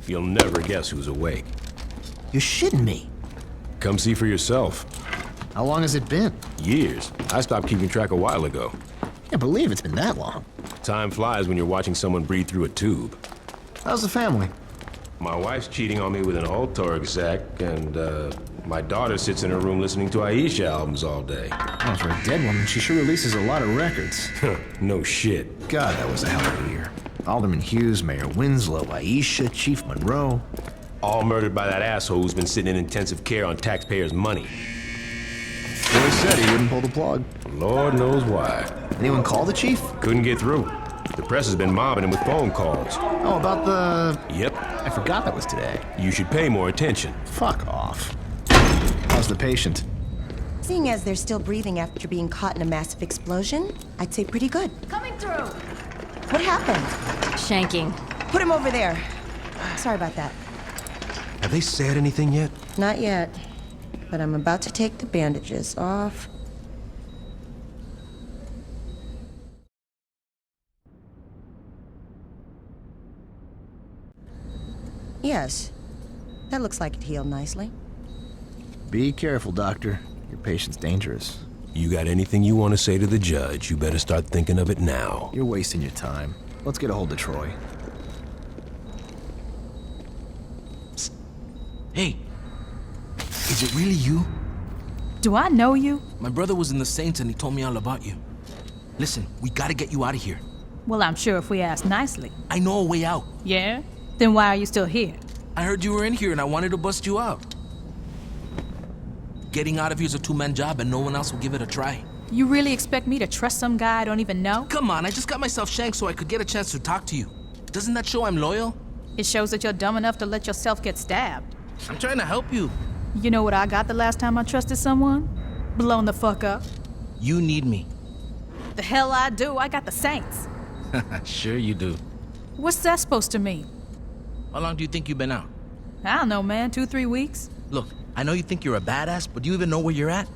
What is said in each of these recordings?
You'll never guess who's awake. You're shitting me. Come see for yourself. How long has it been? Years. I stopped keeping track a while ago. Can't believe it's been that long. Time flies when you're watching someone breathe through a tube. How's the family? My wife's cheating on me with an altar exec, and my daughter sits in her room listening to Aisha albums all day. Oh, for a dead woman, she sure releases a lot of records. No shit. God, that was a hell of a year. Alderman Hughes, Mayor Winslow, Aisha, Chief Monroe. All murdered by that asshole who's been sitting in intensive care on taxpayers' money. Boy said he wouldn't pull the plug. Lord knows why. Anyone call the chief? Couldn't get through. The press has been mobbing him with phone calls. Oh, about the... Yep. I forgot that was today. You should pay more attention. Fuck off. How's the patient? Seeing as they're still breathing after being caught in a massive explosion, I'd say pretty good. Coming through! What happened? Shanking. Put him over there. Sorry about that. Have they said anything yet? Not yet, but I'm about to take the bandages off. Yes, that looks like it healed nicely. Be careful, Doctor. Your patient's dangerous. You got anything you want to say to the judge, you better start thinking of it now. You're wasting your time. Let's get a hold of Troy. Psst. Hey, is it really you? Do I know you? My brother was in the Saints and he told me all about you. Listen, we gotta get you out of here. Well, I'm sure if we ask nicely. I know a way out. Yeah? Then why are you still here? I heard you were in here and I wanted to bust you out. Getting out of here's a two-man job and no one else will give it a try. You really expect me to trust some guy I don't even know? Come on, I just got myself shanked so I could get a chance to talk to you. Doesn't that show I'm loyal? It shows that you're dumb enough to let yourself get stabbed. I'm trying to help you. You know what I got the last time I trusted someone? Blown the fuck up. You need me. The hell I do, I got the Saints. Sure you do. What's that supposed to mean? How long do you think you've been out? I don't know, man, 2-3 weeks? Look, I know you think you're a badass, but do you even know where you're at?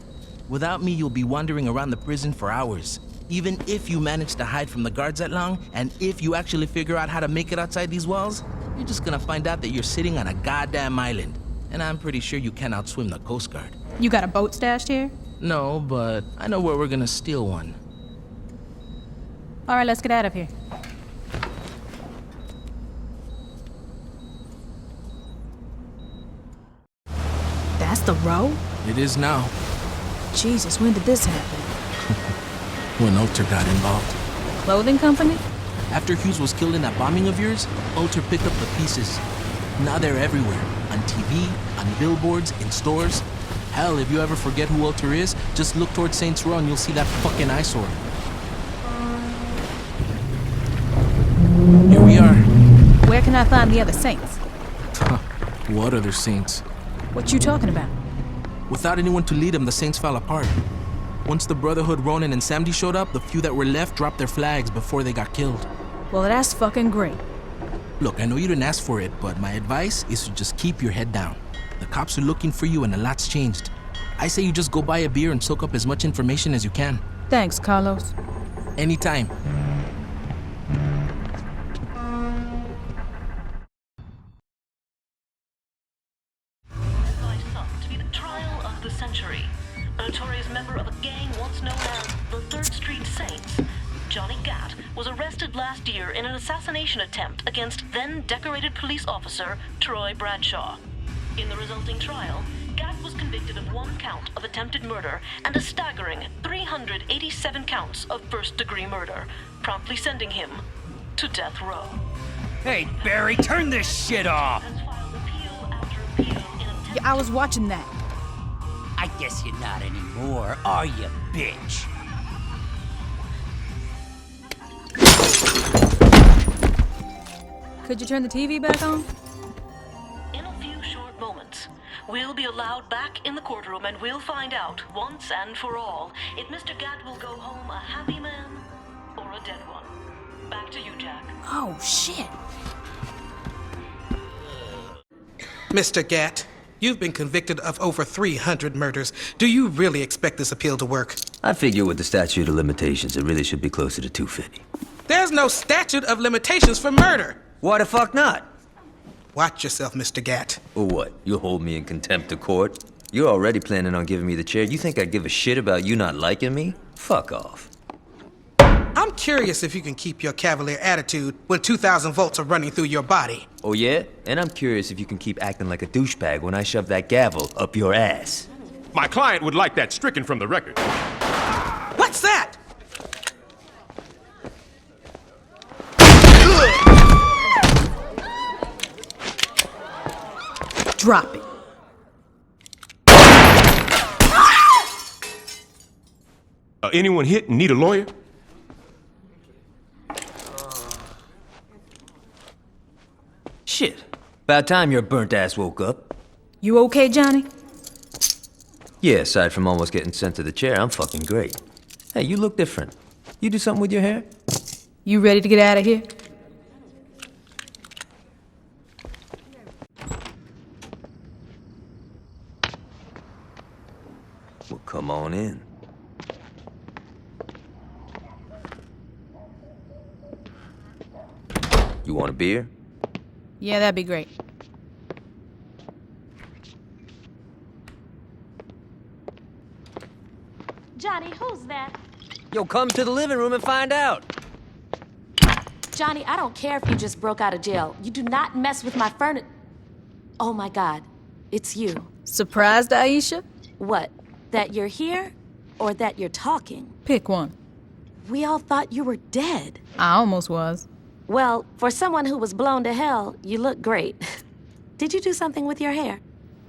Without me, you'll be wandering around the prison for hours. Even if you manage to hide from the guards that long, and if you actually figure out how to make it outside these walls, you're just gonna find out that you're sitting on a goddamn island. And I'm pretty sure you can't outswim the Coast Guard. You got a boat stashed here? No, but I know where we're gonna steal one. All right, let's get out of here. That's the row? It is now. Jesus, when did this happen? When Ulter got involved. Clothing company? After Hughes was killed in that bombing of yours, Ulter picked up the pieces. Now they're everywhere. On TV, on billboards, in stores. Hell, if you ever forget who Ulter is, just look towards Saints Row and you'll see that fucking eyesore. Here we are. Where can I find the other Saints? What other Saints? What you talking about? Without anyone to lead them, the Saints fell apart. Once the Brotherhood, Ronan, and Samdi showed up, the few that were left dropped their flags before they got killed. Well, that's fucking great. Look, I know you didn't ask for it, but my advice is to just keep your head down. The cops are looking for you and a lot's changed. I say you just go buy a beer and soak up as much information as you can. Thanks, Carlos. Anytime. To be the trial of the century. A notorious member of a gang once known as the 3rd Street Saints, Johnny Gatt, was arrested last year in an assassination attempt against then-decorated police officer Troy Bradshaw. In the resulting trial, Gatt was convicted of 1 count of attempted murder and a staggering 387 counts of first-degree murder, promptly sending him to death row. Hey, Barry, turn this shit off! Has filed appeal after appeal in a Yeah, I was watching that. I guess you're not anymore, are you, bitch? Could you turn the TV back on? In a few short moments, we'll be allowed back in the courtroom and we'll find out, once and for all, if Mr. Gatt will go home a happy man or a dead one. Back to you, Jack. Oh, shit. Mr. Gatt, you've been convicted of over 300 murders. Do you really expect this appeal to work? I figure with the statute of limitations, it really should be closer to 250. There's no statute of limitations for murder. Why the fuck not? Watch yourself, Mr. Gat. Or what? You'll hold me in contempt of court? You're already planning on giving me the chair. You think I'd give a shit about you not liking me? Fuck off. I'm curious if you can keep your cavalier attitude when 2,000 volts are running through your body. Oh yeah? And I'm curious if you can keep acting like a douchebag when I shove that gavel up your ass. My client would like that stricken from the record. What's that? Drop it. Anyone hit and need a lawyer? Shit. About time your burnt ass woke up. You okay, Johnny? Yeah, aside from almost getting sent to the chair, I'm fucking great. Hey, you look different. You do something with your hair? You ready to get out of here? Well, come on in. You want a beer? Yeah, that'd be great. Johnny, who's that? Yo, come to the living room and find out. Johnny, I don't care if you just broke out of jail. You do not mess with my furniture. Oh my God, it's you. Surprised, Aisha? What? That you're here or that you're talking? Pick one. We all thought you were dead. I almost was. Well, for someone who was blown to hell, you look great. Did you do something with your hair?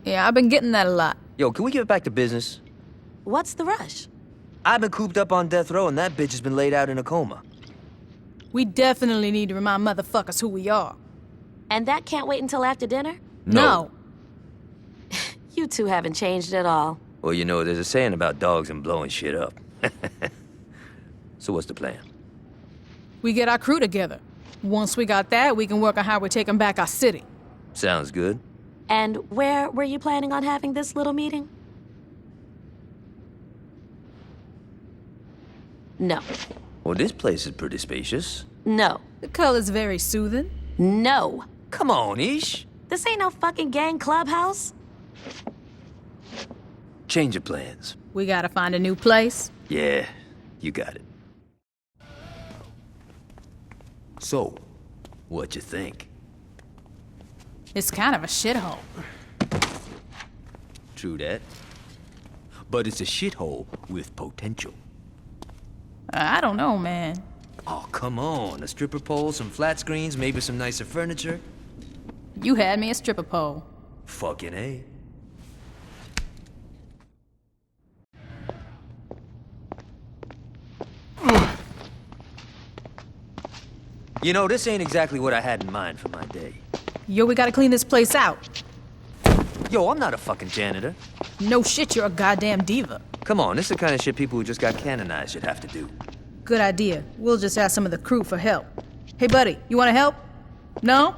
Yeah, I've been getting that a lot. Yo, can we get back to business? What's the rush? I've been cooped up on death row and that bitch has been laid out in a coma. We definitely need to remind motherfuckers who we are. And that can't wait until after dinner? No. You two haven't changed at all. Well, you know, there's a saying about dogs and blowing shit up. So what's the plan? We get our crew together. Once we got that, we can work on how we're taking back our city. Sounds good. And where were you planning on having this little meeting? No. Well, this place is pretty spacious. No. The color's very soothing. No. Come on, Ish. This ain't no fucking gang clubhouse. Change of plans. We gotta find a new place. Yeah, you got it. So, what you think? It's kind of a shithole. True that. But it's a shithole with potential. I don't know, man. Oh, come on. A stripper pole, some flat screens, maybe some nicer furniture. You had me a stripper pole. Fucking A. You know, this ain't exactly what I had in mind for my day. Yo, we gotta clean this place out. Yo, I'm not a fucking janitor. No shit, you're a goddamn diva. Come on, this is the kind of shit people who just got canonized should have to do. Good idea. We'll just ask some of the crew for help. Hey, buddy, you wanna help? No?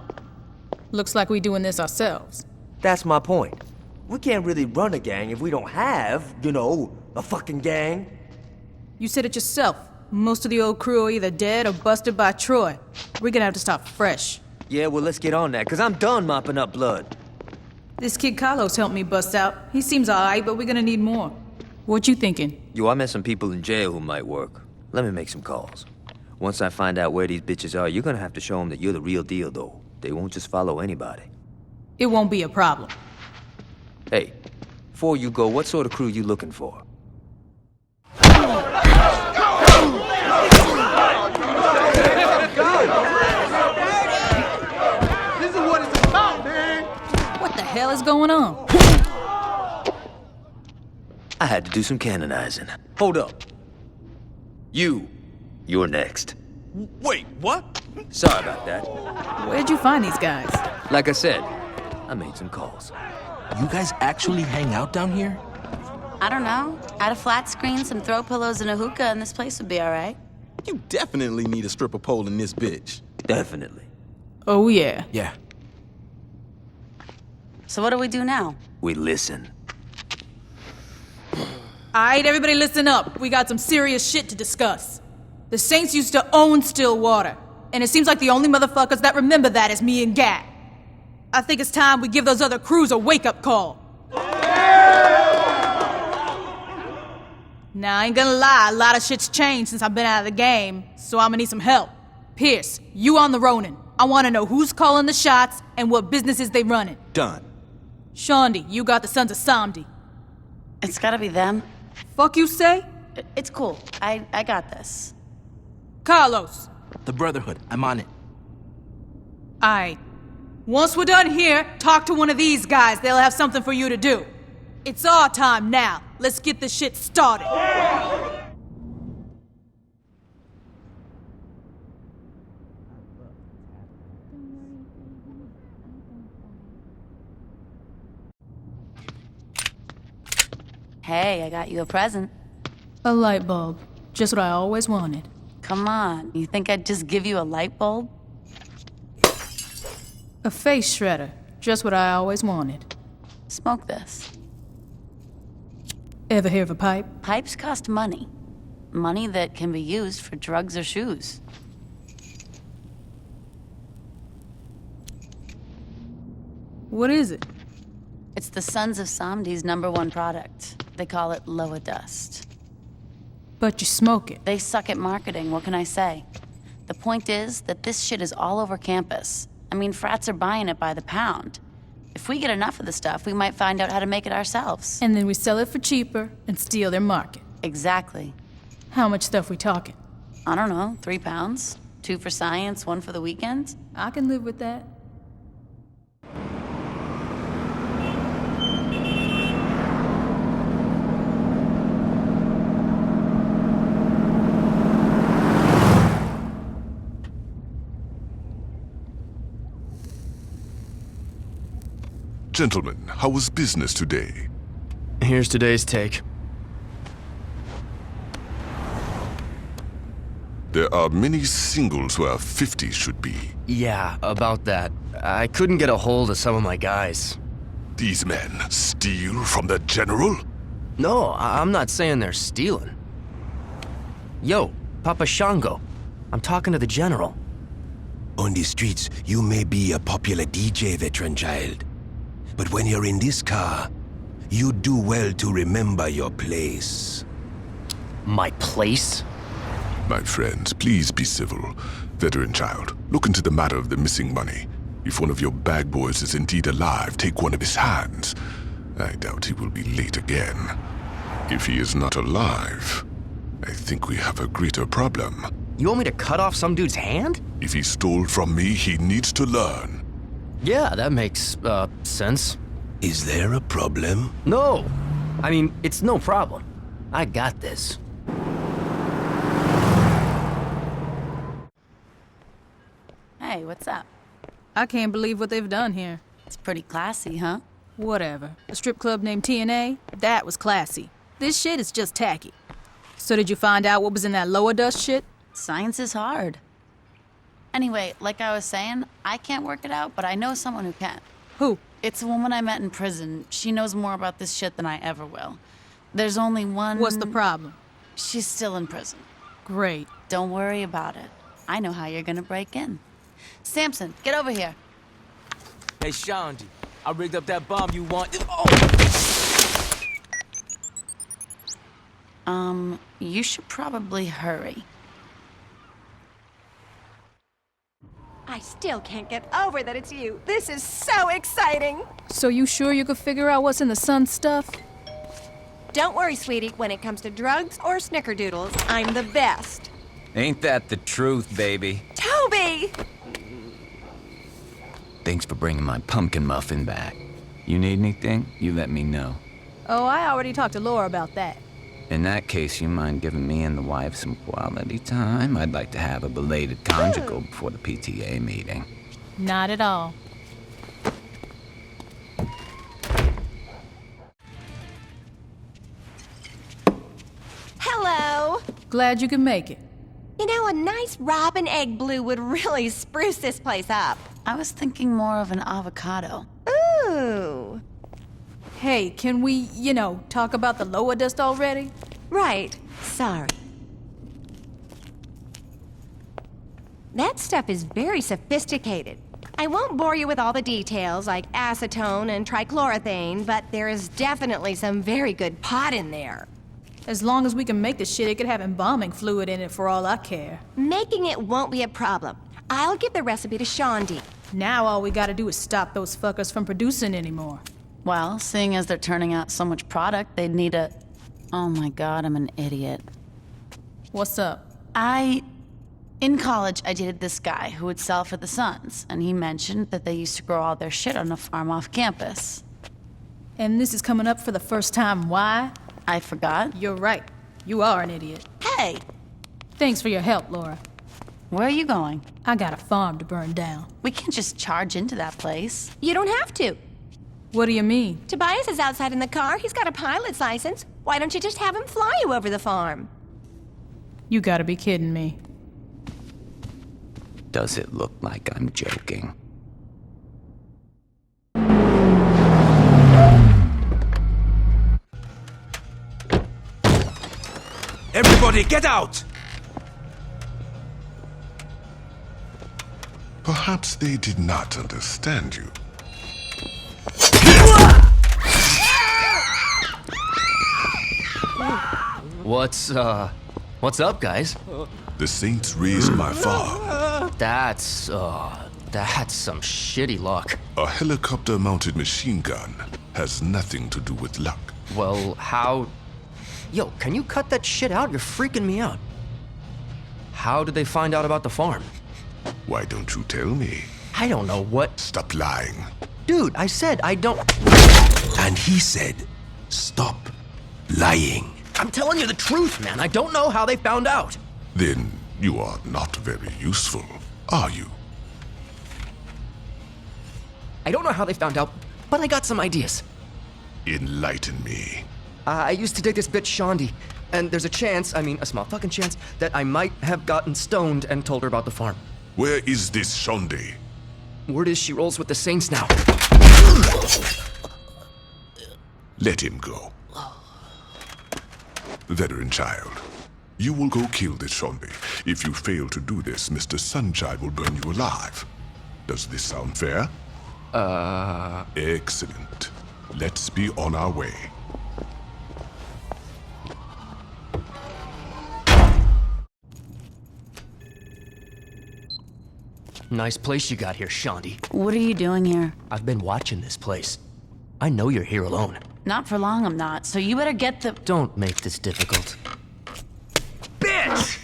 Looks like we doing this ourselves. That's my point. We can't really run a gang if we don't have, you know, a fucking gang. You said it yourself. Most of the old crew are either dead or busted by Troy. We're gonna have to start fresh. Yeah, well, let's get on that, because I'm done mopping up blood. This kid Carlos helped me bust out. He seems alright, but we're gonna need more. What you thinking? Yo, I met some people in jail who might work. Let me make some calls. Once I find out where these bitches are, you're gonna have to show them that you're the real deal, though. They won't just follow anybody. It won't be a problem. Hey, before you go, what sort of crew you looking for? This is what it's about, man. What the hell is going on? I had to do some canonizing. Hold up. You're next. Wait, what? Sorry about that. Where'd you find these guys? Like I said, I made some calls. You guys actually hang out down here? I don't know. Add a flat screen, some throw pillows, and a hookah, and this place would be all right. You definitely need a stripper pole in this bitch. Definitely. Oh, yeah. Yeah. So what do we do now? We listen. Alright, everybody listen up. We got some serious shit to discuss. The Saints used to own Stillwater, and it seems like the only motherfuckers that remember that is me and Gat. I think it's time we give those other crews a wake-up call. Now, I ain't gonna lie, a lot of shit's changed since I've been out of the game, so I'm gonna need some help. Pierce, you on the Ronin. I wanna know who's calling the shots and what businesses they running. Done. Shaundi, you got the Sons of Samdi. It's gotta be them. Fuck you say? It's cool. I got this. Carlos. The Brotherhood. I'm on it. Aight. Once we're done here, talk to one of these guys. They'll have something for you to do. It's our time now. Let's get this shit started. Hey, I got you a present. A light bulb. Just what I always wanted. Come on, you think I'd just give you a light bulb? A face shredder. Just what I always wanted. Smoke this. Ever hear of a pipe? Pipes cost money. Money that can be used for drugs or shoes. What is it? It's the Sons of Samdi's #1 product. They call it Loa Dust. But you smoke it. They suck at marketing, what can I say? The point is that this shit is all over campus. I mean, frats are buying it by the pound. If we get enough of the stuff, we might find out how to make it ourselves. And then we sell it for cheaper and steal their market. Exactly. How much stuff we talking? I don't know, 3 pounds? 2 for science, 1 for the weekend? I can live with that. Gentlemen, how was business today? Here's today's take. There are many singles where 50 should be. Yeah, about that. I couldn't get a hold of some of my guys. These men steal from the general? No, I'm not saying they're stealing. Yo, Papa Shango, I'm talking to the general. On the streets, you may be a popular DJ, veteran child. But when you're in this car, you do well to remember your place. My place? My friends, please be civil. Veteran child, look into the matter of the missing money. If one of your bag boys is indeed alive, take one of his hands. I doubt he will be late again. If he is not alive, I think we have a greater problem. You want me to cut off some dude's hand? If he stole from me, he needs to learn. Yeah, that makes, sense. Is there a problem? No! I mean, it's no problem. I got this. Hey, what's up? I can't believe what they've done here. It's pretty classy, huh? Whatever. A strip club named TNA? That was classy. This shit is just tacky. So did you find out what was in that Loa Dust shit? Science is hard. Anyway, like I was saying, I can't work it out, but I know someone who can. Who? It's a woman I met in prison. She knows more about this shit than I ever will. There's only one... What's the problem? She's still in prison. Great. Don't worry about it. I know how you're gonna break in. Samson, get over here. Hey, Shaundi, I rigged up that bomb you want. You should probably hurry. I still can't get over that it's you. This is so exciting. So you sure you could figure out what's in the Sun stuff? Don't worry, sweetie. When it comes to drugs or snickerdoodles, I'm the best. Ain't that the truth, baby? Toby! Thanks for bringing my pumpkin muffin back. You need anything, you let me know. Oh, I already talked to Laura about that. In that case, you mind giving me and the wife some quality time? I'd like to have a belated conjugal before the PTA meeting. Not at all. Hello. Glad you could make it. You know, a nice robin egg blue would really spruce this place up. I was thinking more of an avocado. Ooh. Hey, can we, talk about the Loa Dust already? Right. Sorry. That stuff is very sophisticated. I won't bore you with all the details like acetone and trichloroethane, but there is definitely some very good pot in there. As long as we can make the shit, it could have embalming fluid in it for all I care. Making it won't be a problem. I'll give the recipe to Shondi. Now all we gotta do is stop those fuckers from producing anymore. Well, seeing as they're turning out so much product, they'd need a... Oh my god, I'm an idiot. What's up? In college, I dated this guy who would sell for the Suns, and he mentioned that they used to grow all their shit on a farm off campus. And this is coming up for the first time. Why? I forgot. You're right. You are an idiot. Hey! Thanks for your help, Laura. Where are you going? I got a farm to burn down. We can't just charge into that place. You don't have to. What do you mean? Tobias is outside in the car. He's got a pilot's license. Why don't you just have him fly you over the farm? You gotta be kidding me. Does it look like I'm joking? Everybody, get out! Perhaps they did not understand you. What's up, guys? The Saints raised my farm. That's some shitty luck. A helicopter-mounted machine gun has nothing to do with luck. Well, how... Yo, can you cut that shit out? You're freaking me out. How did they find out about the farm? Why don't you tell me? I don't know what... Stop lying. Dude, I said I don't... And he said, stop lying. I'm telling you the truth, man. I don't know how they found out. Then you are not very useful, are you? I don't know how they found out, but I got some ideas. Enlighten me. I used to dig this bitch Shondi, and there's a chance, a small fucking chance, that I might have gotten stoned and told her about the farm. Where is this Shondi? Word is she rolls with the Saints now. Let him go. Veteran child, you will go kill this Shondi. If you fail to do this, Mr. Sunchild will burn you alive. Does this sound fair? Excellent. Let's be on our way. Nice place you got here, Shondi. What are you doing here? I've been watching this place. I know you're here alone. Not for long, I'm not, so you better get the... Don't make this difficult. Bitch!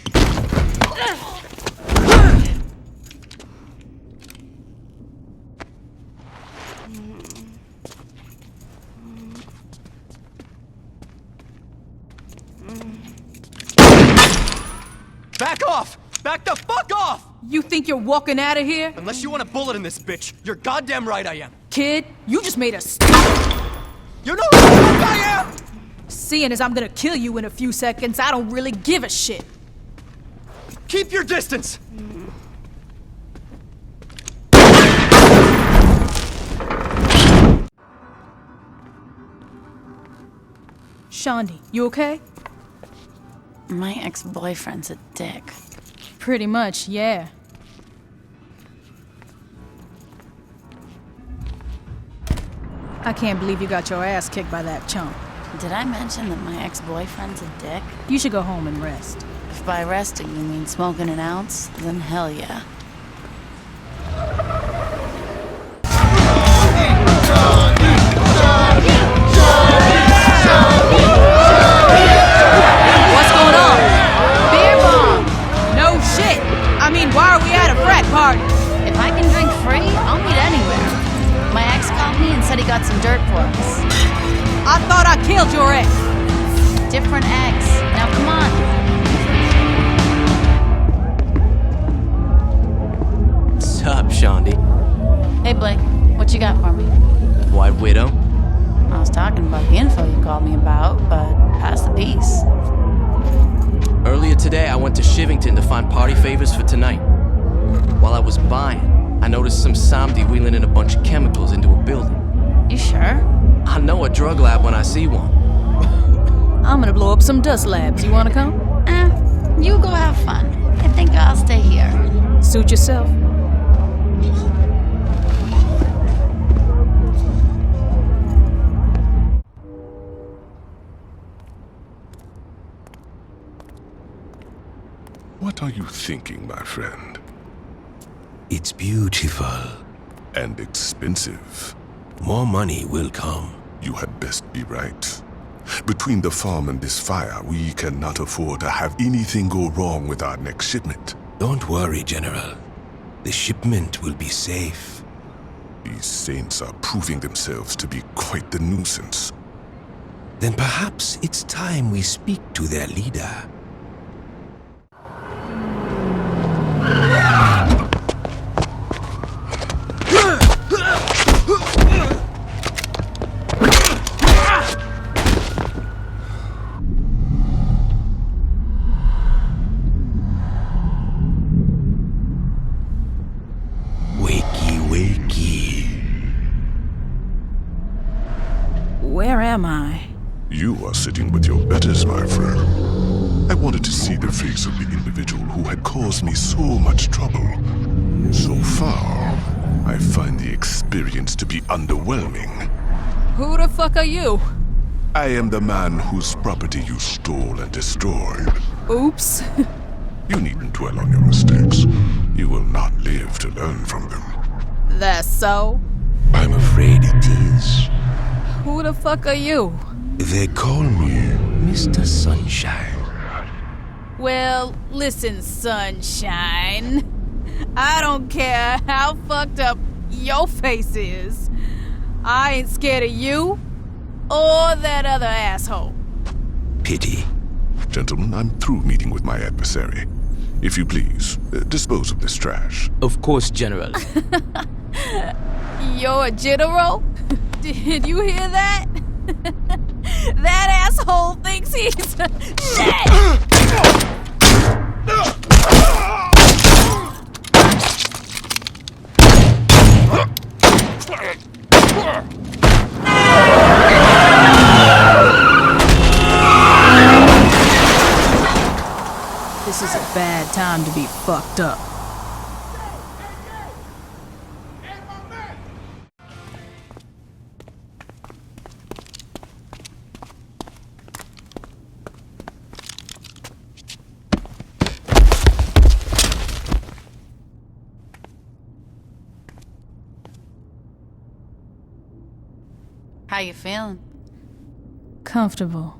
Back off! Back the fuck off! You think you're walking out of here? Unless you want a bullet in this bitch, you're goddamn right I am. Kid, you just made a You know who the fuck I am? Seeing as I'm gonna kill you in a few seconds, I don't really give a shit. Keep your distance! Shondi, you okay? My ex-boyfriend's a dick. Pretty much, yeah. I can't believe you got your ass kicked by that chump. Did I mention that my ex-boyfriend's a dick? You should go home and rest. If by resting you mean smoking an ounce, then hell yeah. What's going on? Beer bomb! No shit! I mean, why are we at a frat party? If I can drink free, I'll meet anywhere. My ex called me and said he got some dirt for us. I thought I killed your ex. Different ex. Now come on. What's up, Shondi? Hey Blake, what you got for me? White Widow? I was talking about the info you called me about, but pass the piece. Earlier today, I went to Shivington to find party favors for tonight. While I was buying, I noticed some Samdi wheeling in a bunch of chemicals into a building. You sure? I know a drug lab when I see one. I'm gonna blow up some dust labs. You wanna come? You go have fun. I think I'll stay here. Suit yourself. are you thinking, my friend? It's beautiful. And expensive. More money will come. You had best be right. Between the farm and this fire, we cannot afford to have anything go wrong with our next shipment. Don't worry, General. The shipment will be safe. These saints are proving themselves to be quite the nuisance. Then perhaps it's time we speak to their leader. Where am I? You are sitting with your betters, my friend. I wanted to see the face of the individual who had caused me so much trouble. So far, I find the experience to be underwhelming. Who the fuck are you? I am the man whose property you stole and destroyed. Oops. You needn't dwell on your mistakes. You will not live to learn from them. That's so? I'm afraid it is. Who the fuck are you? They call me Mr. Sunshine. Well, listen, Sunshine. I don't care how fucked up your face is. I ain't scared of you or that other asshole. Pity. Gentlemen, I'm through meeting with my adversary. If you please, dispose of this trash. Of course, General. You're a general? Did you hear that? That asshole thinks he's shit! This is a bad time to be fucked up. How you feeling? Comfortable.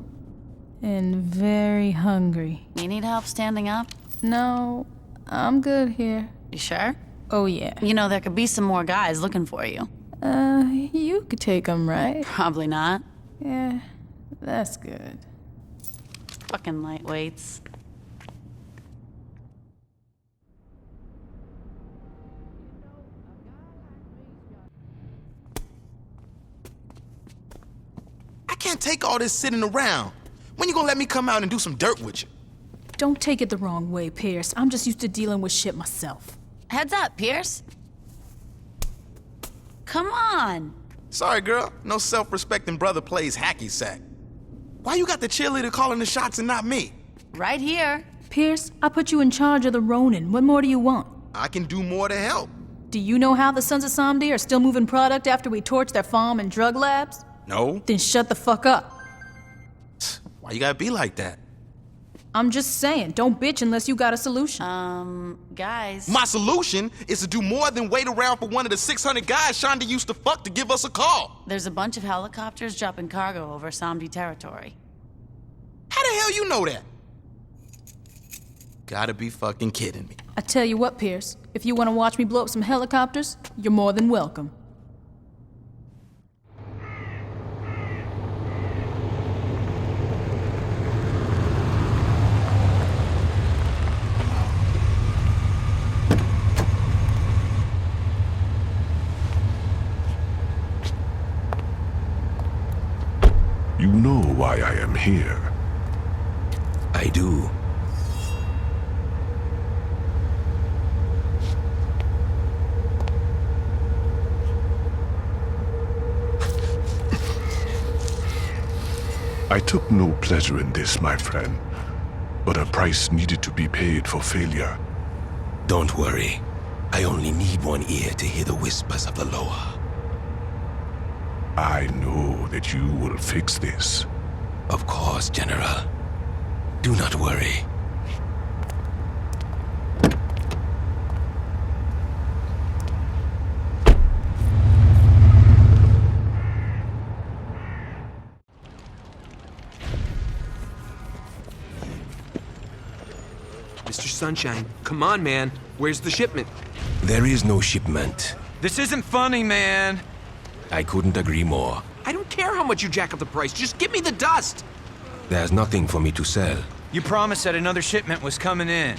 And very hungry. You need help standing up? No, I'm good here. You sure? Oh, yeah. You know, there could be some more guys looking for you. You could take them, right? Probably not. Yeah, that's good. Fucking lightweights. I can't take all this sitting around. When you gonna let me come out and do some dirt with you? Don't take it the wrong way, Pierce. I'm just used to dealing with shit myself. Heads up, Pierce. Come on. Sorry, girl. No self-respecting brother plays hacky sack. Why you got the cheerleader calling the shots and not me? Right here. Pierce, I put you in charge of the Ronin. What more do you want? I can do more to help. Do you know how the Sons of Samdi are still moving product after we torched their farm and drug labs? No. Then shut the fuck up. Why you gotta be like that? I'm just saying, don't bitch unless you got a solution. Guys. My solution is to do more than wait around for one of the 600 guys Shonda used to fuck to give us a call. There's a bunch of helicopters dropping cargo over Samdi territory. How the hell you know that? Gotta be fucking kidding me. I tell you what, Pierce, if you want to watch me blow up some helicopters, you're more than welcome. You know why I am here. I do. I took no pleasure in this, my friend, but a price needed to be paid for failure. Don't worry. I only need one ear to hear the whispers of the lower. I know that you will fix this. Of course, General. Do not worry. Sunshine, come on, man. Where's the shipment? There is no shipment. This isn't funny, man. I couldn't agree more. I don't care how much you jack up the price. Just give me the dust. There's nothing for me to sell. You promised that another shipment was coming in.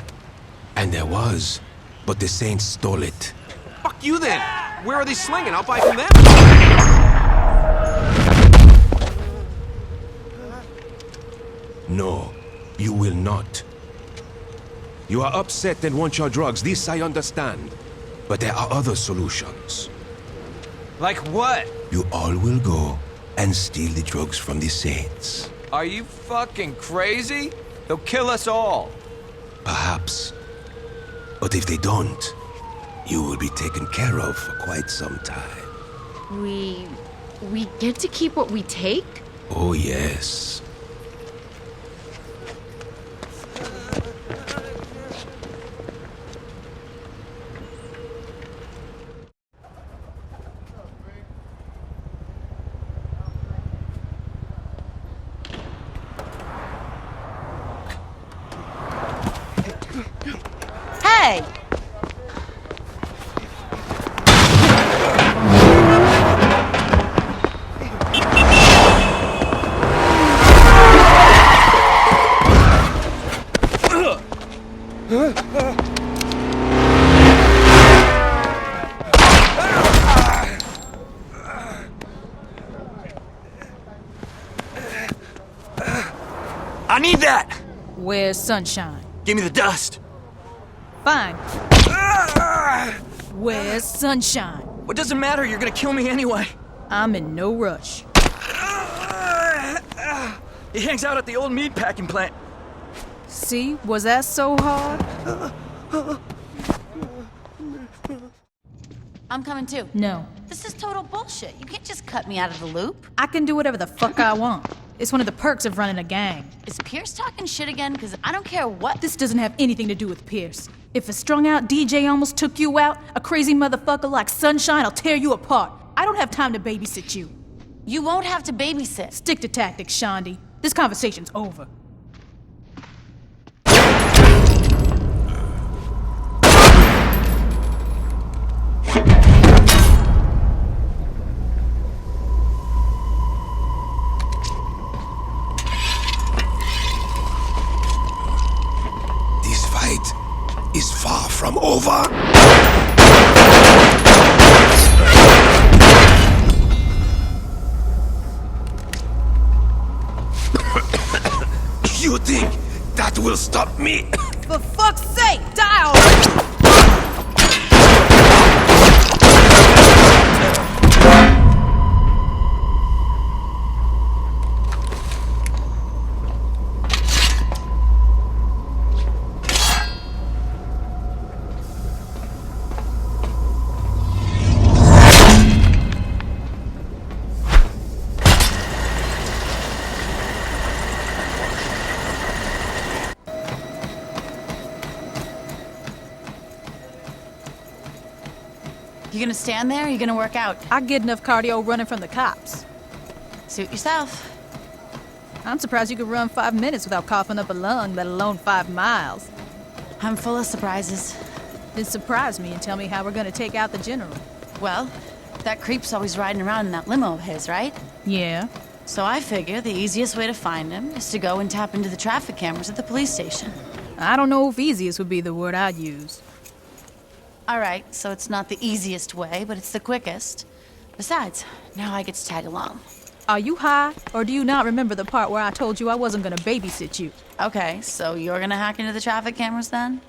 And there was, but the Saints stole it. Fuck you then. Where are they slinging? I'll buy from them. No, you will not. You are upset and want your drugs. This I understand. But there are other solutions. Like what? You all will go and steal the drugs from the Saints. Are you fucking crazy? They'll kill us all. Perhaps. But if they don't, you will be taken care of for quite some time. We get to keep what we take? Oh, yes. Hey! I need that! Where's Sunshine? Give me the dust. Fine. Where's Sunshine? What doesn't matter? You're gonna kill me anyway. I'm in no rush. He hangs out at the old meat packing plant. See? Was that so hard? I'm coming too. No. This is total bullshit. You can't just cut me out of the loop. I can do whatever the fuck I want. It's one of the perks of running a gang. Is Pierce talking shit again? Because I don't care what. This doesn't have anything to do with Pierce. If a strung-out DJ almost took you out, a crazy motherfucker like Sunshine will tear you apart. I don't have time to babysit you. You won't have to babysit. Stick to tactics, Shandi. This conversation's over. Is far from over. You think that will stop me? For fuck's sake, die already! You gonna stand there or you gonna work out? I get enough cardio running from the cops. Suit yourself. I'm surprised you could run 5 minutes without coughing up a lung, let alone 5 miles. I'm full of surprises. Then surprise me and tell me how we're gonna take out the general. Well, that creep's always riding around in that limo of his, right? Yeah. So I figure the easiest way to find him is to go and tap into the traffic cameras at the police station. I don't know if easiest would be the word I'd use. All right, so it's not the easiest way, but it's the quickest. Besides, now I get to tag along. Are you high, or do you not remember the part where I told you I wasn't gonna babysit you? Okay, so you're gonna hack into the traffic cameras then?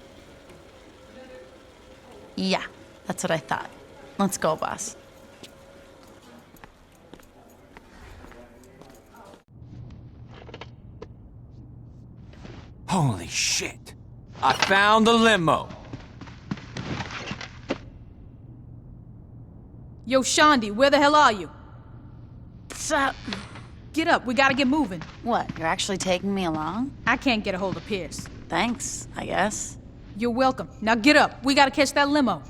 Yeah, that's what I thought. Let's go, boss. Holy shit. I found the limo. Yo, Shandi, where the hell are you? What's up? Get up, we gotta get moving. What, you're actually taking me along? I can't get a hold of Pierce. Thanks, I guess. You're welcome. Now get up, we gotta catch that limo.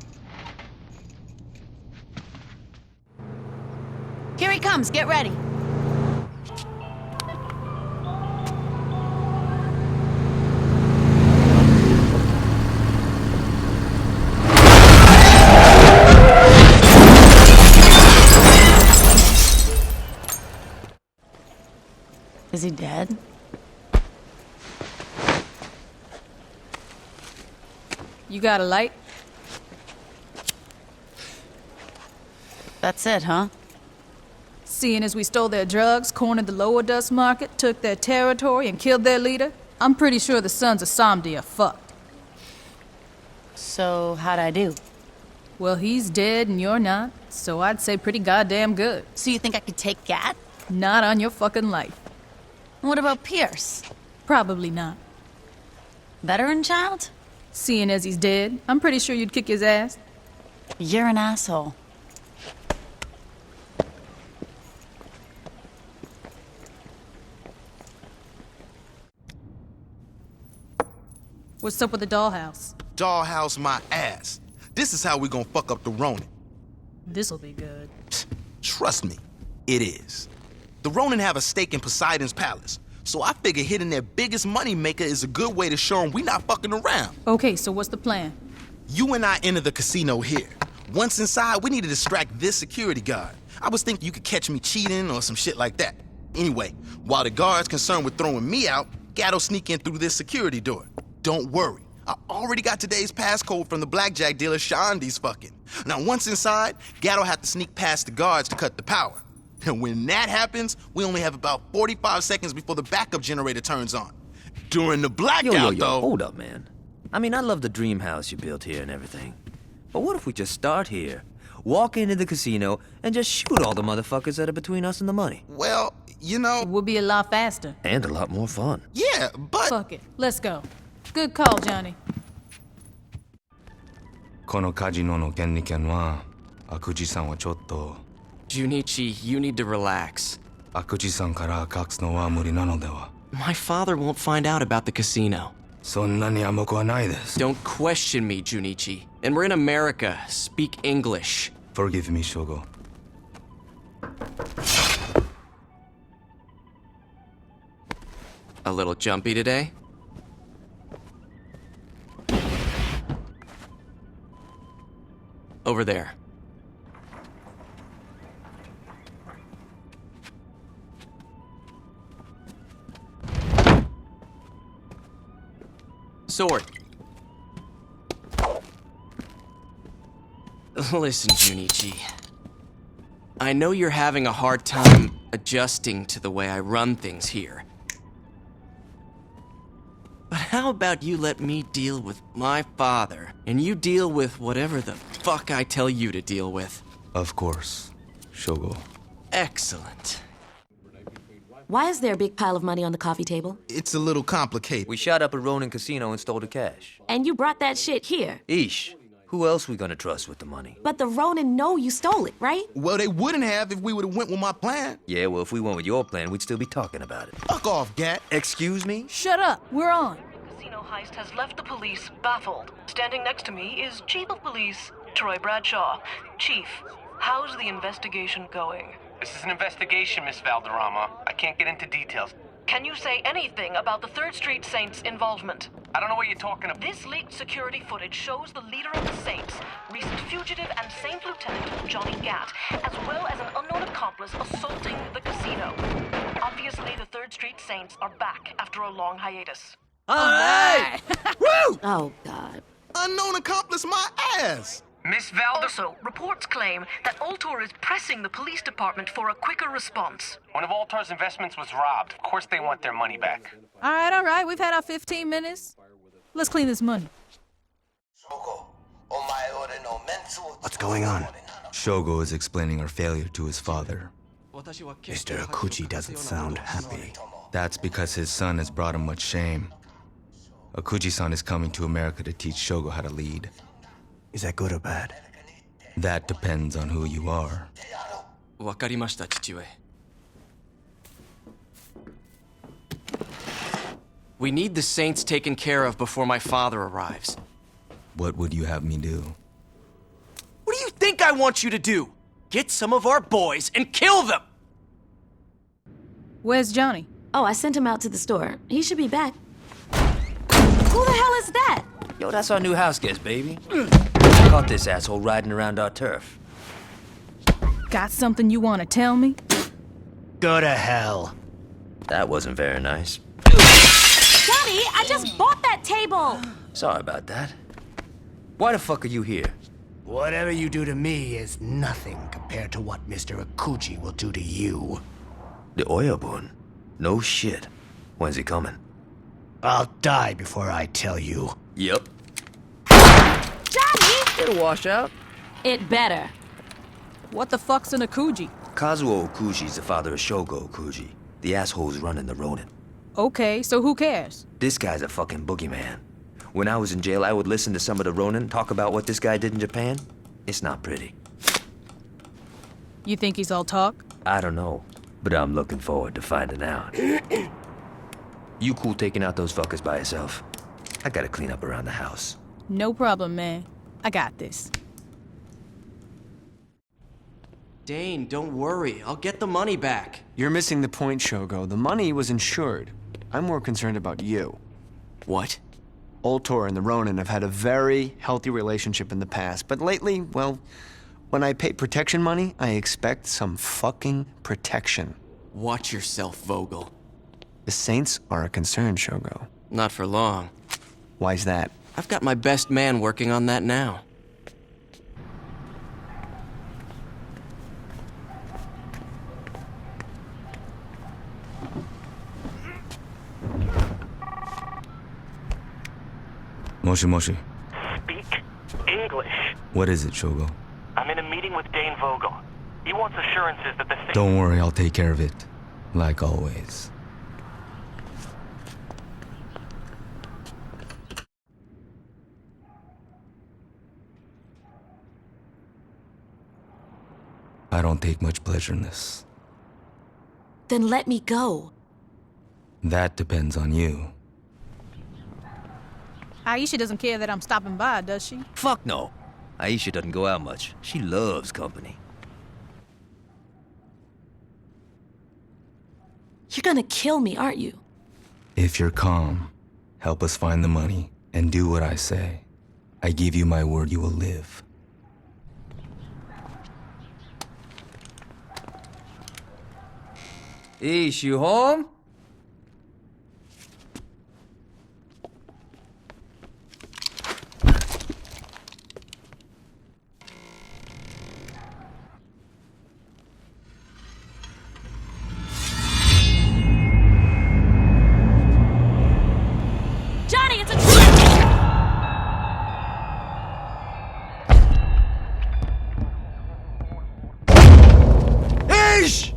Here he comes, get ready. Is he dead? You got a light? That's it, huh? Seeing as we stole their drugs, cornered the lower dust market, took their territory, and killed their leader, I'm pretty sure the sons of Samdi are fucked. So, how'd I do? Well, he's dead and you're not, so I'd say pretty goddamn good. So you think I could take Gat? Not on your fucking life. What about Pierce? Probably not. Veteran child? Seeing as he's dead, I'm pretty sure you'd kick his ass. You're an asshole. What's up with the dollhouse? Dollhouse my ass. This is how we gonna fuck up the Ronin. This'll be good. Trust me, it is. The Ronin have a stake in Poseidon's palace, so I figure hitting their biggest money maker is a good way to show them we not fucking around. Okay, so what's the plan? You and I enter the casino here. Once inside, we need to distract this security guard. I was thinking you could catch me cheating or some shit like that. Anyway, while the guard's concerned with throwing me out, Gat'll sneak in through this security door. Don't worry, I already got today's passcode from the blackjack dealer Shandi's fucking. Now once inside, Gat'll have to sneak past the guards to cut the power. And when that happens, we only have about 45 seconds before the backup generator turns on. During the blackout, though... Hold up, man. I mean, I love the dream house you built here and everything. But what if we just start here, walk into the casino, and just shoot all the motherfuckers that are between us and the money? Well, you know... It would be a lot faster. And a lot more fun. Yeah, but... Fuck it. Let's go. Good call, Johnny. このカジノの権利権は悪事さんはちょっと Junichi, you need to relax. 悪事さんから隠すのは無理なのでは My father won't find out about the casino. そんなに甘くはないです Don't question me, Junichi. And we're in America. Speak English. Forgive me, Shogo. A little jumpy today? Over there. Sword. Listen, Junichi. I know you're having a hard time adjusting to the way I run things here. But how about you let me deal with my father, and you deal with whatever the fuck I tell you to deal with? Of course, Shogo. Excellent. Why is there a big pile of money on the coffee table? It's a little complicated. We shot up a Ronin casino and stole the cash. And you brought that shit here. Ish, who else we gonna trust with the money? But the Ronin know you stole it, right? Well, they wouldn't have if we would've went with my plan. Yeah, well, if we went with your plan, we'd still be talking about it. Fuck off, Gat. Excuse me? Shut up. We're on. Casino heist has left the police baffled. Standing next to me is Chief of Police Troy Bradshaw. Chief, how's the investigation going? This is an investigation, Miss Valderrama. I can't get into details. Can you say anything about the 3rd Street Saints' involvement? I don't know what you're talking about. This leaked security footage shows the leader of the Saints, recent fugitive and Saint Lieutenant Johnny Gat, as well as an unknown accomplice assaulting the casino. Obviously, the 3rd Street Saints are back after a long hiatus. Alright! Woo! Oh, God. Unknown accomplice my ass! Miss Valder... Also, reports claim that Ultor is pressing the police department for a quicker response. One of Altar's investments was robbed. Of course they want their money back. All right. We've had our 15 minutes. Let's clean this money. What's going on? Shogo is explaining our failure to his father. Mr. Akuchi doesn't sound happy. That's because his son has brought him much shame. Akuji-san is coming to America to teach Shogo how to lead. Is that good or bad? That depends on who you are. わかりました、父上. We need the Saints taken care of before my father arrives. What would you have me do? What do you think I want you to do? Get some of our boys and kill them! Where's Johnny? Oh, I sent him out to the store. He should be back. Who the hell is that? Yo, that's our new house guest, baby. Caught this asshole riding around our turf. Got something you want to tell me? Go to hell. That wasn't very nice. Johnny, I just bought that table! Sorry about that. Why the fuck are you here? Whatever you do to me is nothing compared to what Mr. Akuji will do to you. The Oyabun? No shit. When's he coming? I'll die before I tell you. Yep. Johnny! It'll wash out. It better. What the fuck's an Akuji? Kazuo Okuji's the father of Shogo Okuji, the assholes running the Ronin. Okay, so who cares? This guy's a fucking boogeyman. When I was in jail, I would listen to some of the Ronin talk about what this guy did in Japan. It's not pretty. You think he's all talk? I don't know, but I'm looking forward to finding out. You cool taking out those fuckers by yourself? I gotta clean up around the house. No problem, man. I got this. Dane, don't worry. I'll get the money back. You're missing the point, Shogo. The money was insured. I'm more concerned about you. What? Ultor and the Ronin have had a very healthy relationship in the past, but lately, well, when I pay protection money, I expect some fucking protection. Watch yourself, Vogel. The Saints are a concern, Shogo. Not for long. Why's that? I've got my best man working on that now. Moshi Moshi. Speak English. What is it, Shogo? I'm in a meeting with Dane Vogel. He wants assurances that the thing... Don't worry, I'll take care of it. Like always. I don't take much pleasure in this. Then let me go. That depends on you. Aisha doesn't care that I'm stopping by, does she? Fuck no. Aisha doesn't go out much. She loves company. You're gonna kill me, aren't you? If you're calm, help us find the money, and do what I say. I give you my word you will live. Ish, you home? Johnny, it's a trap! Ish!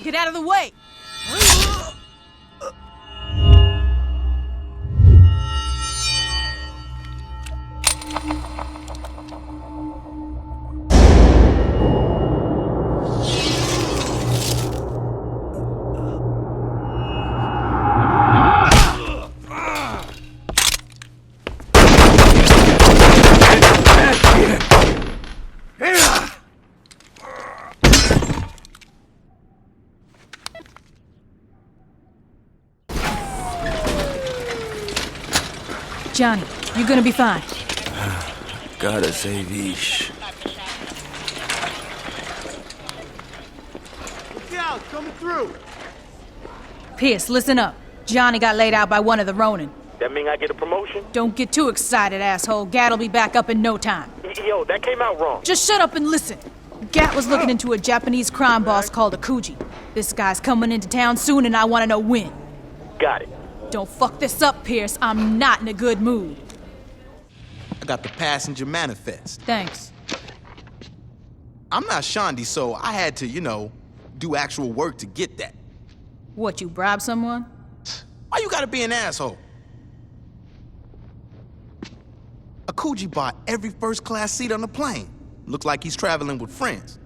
Get out of the way! Johnny, you're gonna be fine. Gotta save Ish. Look out, coming through. Pierce, listen up. Johnny got laid out by one of the Ronin. That mean I get a promotion? Don't get too excited, asshole. Gat'll be back up in no time. Yo, that came out wrong. Just shut up and listen. Gat was looking into a Japanese crime boss called Akuji. This guy's coming into town soon and I want to know when. Got it. Don't fuck this up, Pierce. I'm not in a good mood. got the passenger manifest. Thanks. I'm not Shondi, so I had to, do actual work to get that. What, you bribe someone? Why you gotta be an asshole? Akuji bought every first-class seat on the plane. Looks like he's traveling with friends.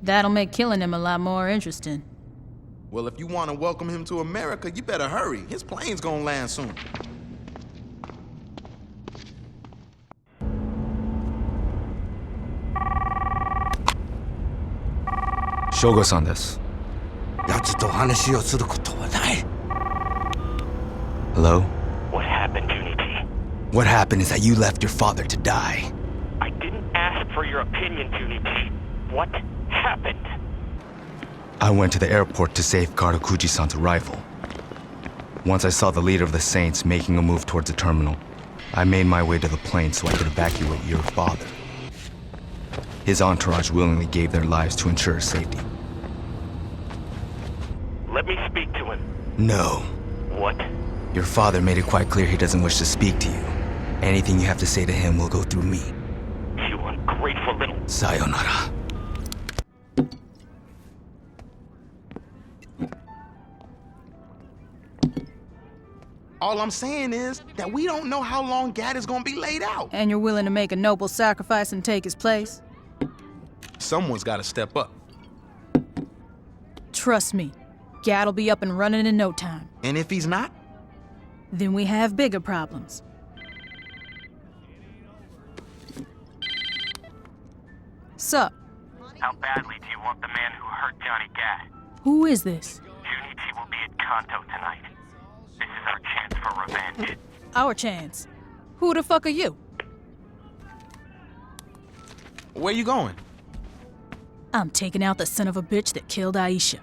That'll make killing him a lot more interesting. Well, if you want to welcome him to America, you better hurry. His plane's gonna land soon. Shogo-san desu. Hello? What happened, Junichi? What happened is that you left your father to die. I didn't ask for your opinion, Junichi. What happened? I went to the airport to safeguard Okuji-san's arrival. Once I saw the leader of the Saints making a move towards the terminal, I made my way to the plane so I could evacuate your father. His entourage willingly gave their lives to ensure his safety. Let me speak to him. No. What? Your father made it quite clear he doesn't wish to speak to you. Anything you have to say to him will go through me. You ungrateful little... Sayonara. All I'm saying is that we don't know how long Gad is gonna be laid out. And you're willing to make a noble sacrifice and take his place? Someone's gotta step up. Trust me, Gad'll be up and running in no time. And if he's not? Then we have bigger problems. Sup? How badly do you want the man who hurt Johnny Gad? Who is this? Junichi will be at Kanto tonight. This is our chance for revenge. Our chance. Who the fuck are you? Where you going? I'm taking out the son of a bitch that killed Aisha.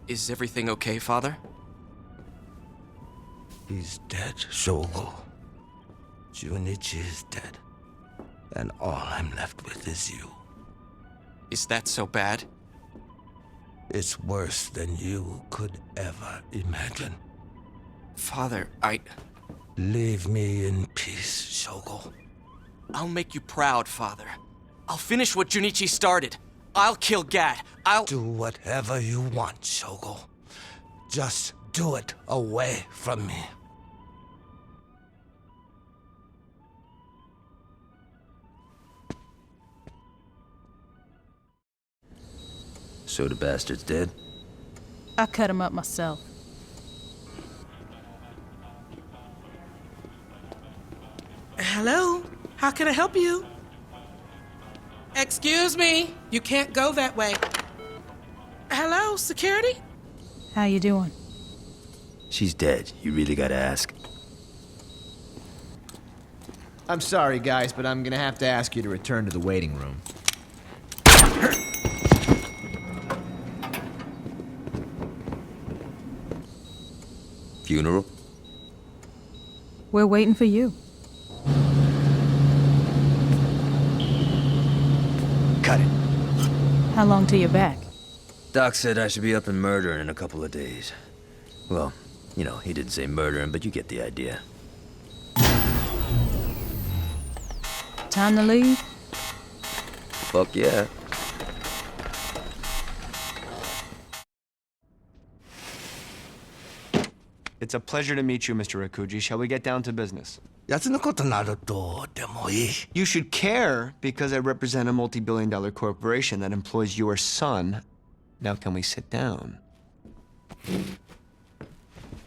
Is everything okay, Father? He's dead, Shogo. Junichi is dead. And all I'm left with is you. Is that so bad? It's worse than you could ever imagine. Father, Leave me in peace, Shogo. I'll make you proud, Father. I'll finish what Junichi started. I'll kill Gad. Do whatever you want, Shogo. Just do it away from me. So the bastard's dead? I cut him up myself. Hello? How can I help you? Excuse me, you can't go that way. Hello, security? How you doing? She's dead. You really gotta ask. I'm sorry, guys, but I'm gonna have to ask you to return to the waiting room. Funeral? We're waiting for you. Cut it. How long till you're back? Doc said I should be up and murdering in a couple of days. Well, you know, he didn't say murdering, but you get the idea. Time to leave? Fuck yeah. It's a pleasure to meet you, Mr. Akuji. Shall we get down to business? You should care because I represent a multi-billion-dollar corporation that employs your son. Now can we sit down?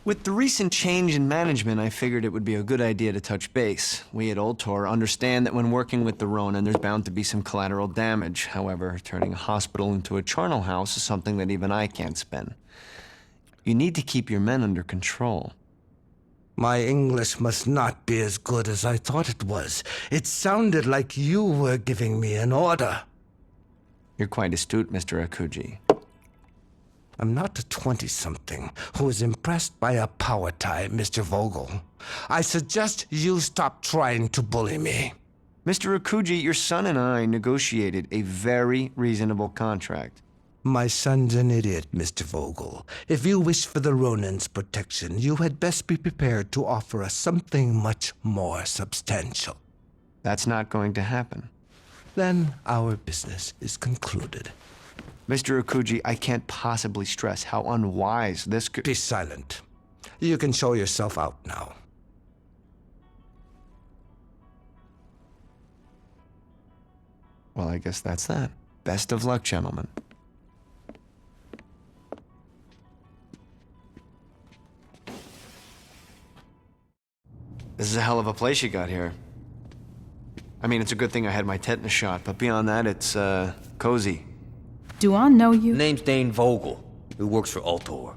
With the recent change in management, I figured it would be a good idea to touch base. We at Old Tor understand that when working with the Ronin, there's bound to be some collateral damage. However, turning a hospital into a charnel house is something that even I can't spin. You need to keep your men under control. My English must not be as good as I thought it was. It sounded like you were giving me an order. You're quite astute, Mr. Akuji. I'm not a 20-something who is impressed by a power tie, Mr. Vogel. I suggest you stop trying to bully me. Mr. Akuji, your son and I negotiated a very reasonable contract. My son's an idiot, Mr. Vogel. If you wish for the Ronin's protection, you had best be prepared to offer us something much more substantial. That's not going to happen. Then our business is concluded. Mr. Akuji, I can't possibly stress how unwise this could— Be silent. You can show yourself out now. Well, I guess that's that. Best of luck, gentlemen. This is a hell of a place you got here. I mean, it's a good thing I had my tetanus shot, but beyond that, it's, cozy. Do I know you? Name's Dane Vogel, who works for Ultor.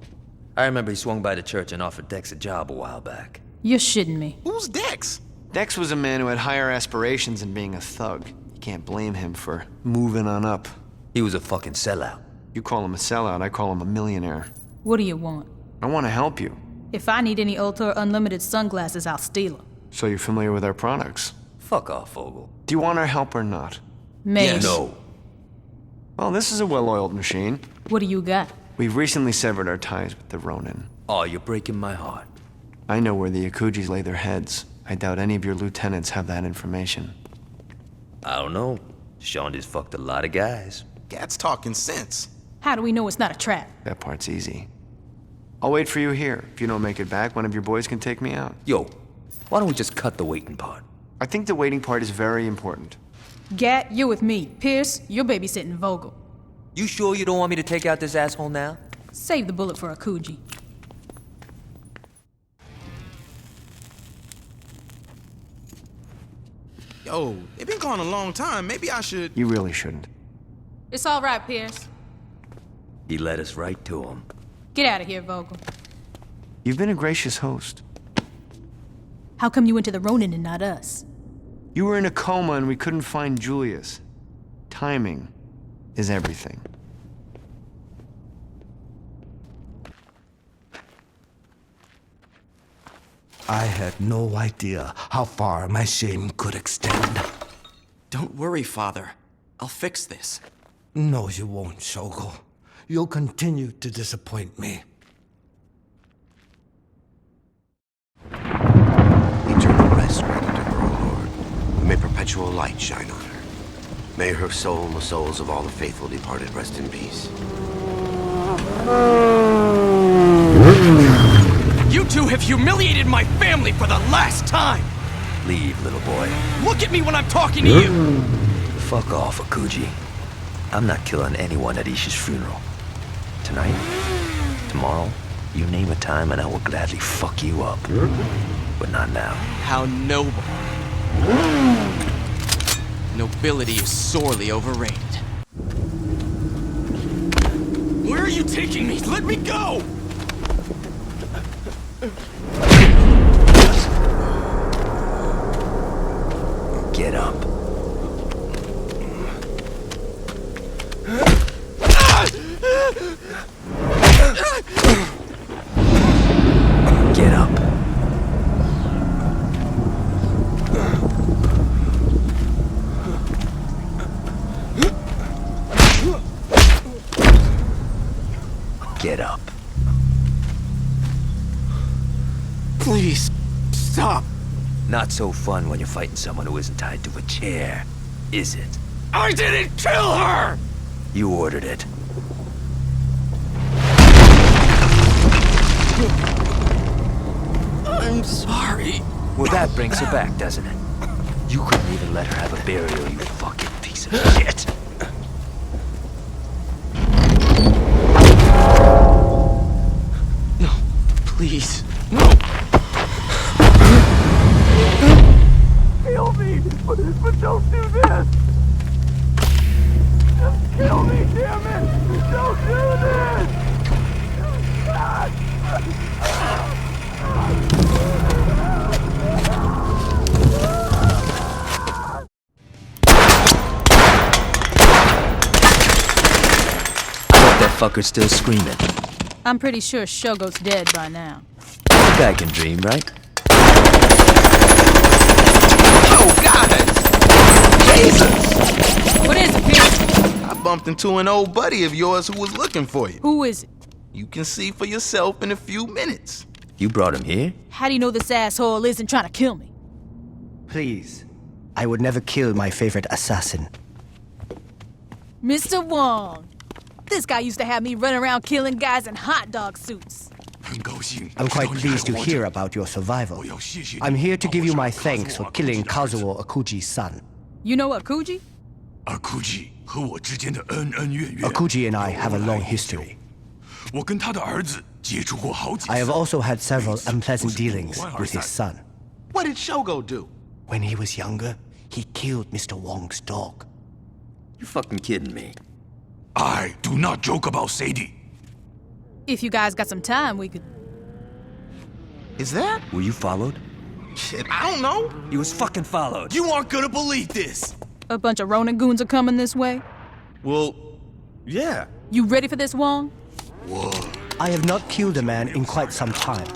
I remember he swung by the church and offered Dex a job a while back. You're shitting me. Who's Dex? Dex was a man who had higher aspirations than being a thug. You can't blame him for moving on up. He was a fucking sellout. You call him a sellout, I call him a millionaire. What do you want? I want to help you. If I need any Ultor Unlimited sunglasses, I'll steal them. So you're familiar with our products? Fuck off, Vogel. Do you want our help or not? Maybe. Yes. No. Well, this is a well-oiled machine. What do you got? We've recently severed our ties with the Ronin. Oh, you're breaking my heart. I know where the Akujis lay their heads. I doubt any of your lieutenants have that information. I don't know. Sean just fucked a lot of guys. Gat's talking sense. How do we know it's not a trap? That part's easy. I'll wait for you here. If you don't make it back, one of your boys can take me out. Yo, why don't we just cut the waiting part? I think the waiting part is very important. Gat, you're with me. Pierce, you're babysitting Vogel. You sure you don't want me to take out this asshole now? Save the bullet for Akuji. Yo, they've been gone a long time. Maybe I should... You really shouldn't. It's all right, Pierce. He led us right to him. Get out of here, Vogel. You've been a gracious host. How come you went to the Ronin and not us? You were in a coma and we couldn't find Julius. Timing is everything. I had no idea how far my shame could extend. Don't worry, Father. I'll fix this. No, you won't, Shogol. You'll continue to disappoint me. Eternal rest granted to her, O Lord. May perpetual light shine on her. May her soul and the souls of all the faithful departed rest in peace. You two have humiliated my family for the last time! Leave, little boy. Look at me when I'm talking to you! Fuck off, Akuji. I'm not killing anyone at Isha's funeral. Tonight, tomorrow, you name a time and I will gladly fuck you up. But not now. How noble. Nobility is sorely overrated. Where are you taking me? Let me go! Get up. Get up. Get up. Please, stop. Not so fun when you're fighting someone who isn't tied to a chair, is it? I didn't kill her! You ordered it. I'm sorry. Well, that brings her back, doesn't it? You couldn't even let her have a burial, you fucking piece of shit. No, please. No! Kill me! But don't do this! Just kill me, damn it! Don't do this! motherfucker's still screaming. I'm pretty sure Shogo's dead by now. You guy can dream, right? Oh, God! Jesus! What is it, Pierce? I bumped into an old buddy of yours who was looking for you. Who is it? You can see for yourself in a few minutes. You brought him here? How do you know this asshole isn't trying to kill me? Please. I would never kill my favorite assassin. Mr. Wong. This guy used to have me run around killing guys in hot dog suits. I'm quite pleased to hear about your survival. I'm here to give you my thanks for killing Kazuo Akuji's son. You know Akuji? Akuji and I have a long history. I have also had several unpleasant dealings with his son. What did Shogo do? When he was younger, he killed Mr. Wong's dog. You fucking kidding me? I do not joke about Sadie. If you guys got some time, we could... Is that? Were you followed? Shit, I don't know. You was fucking followed. You aren't gonna believe this. A bunch of Ronin goons are coming this way. Well, yeah. You ready for this, Wong? Whoa. I have not killed a man in quite some time.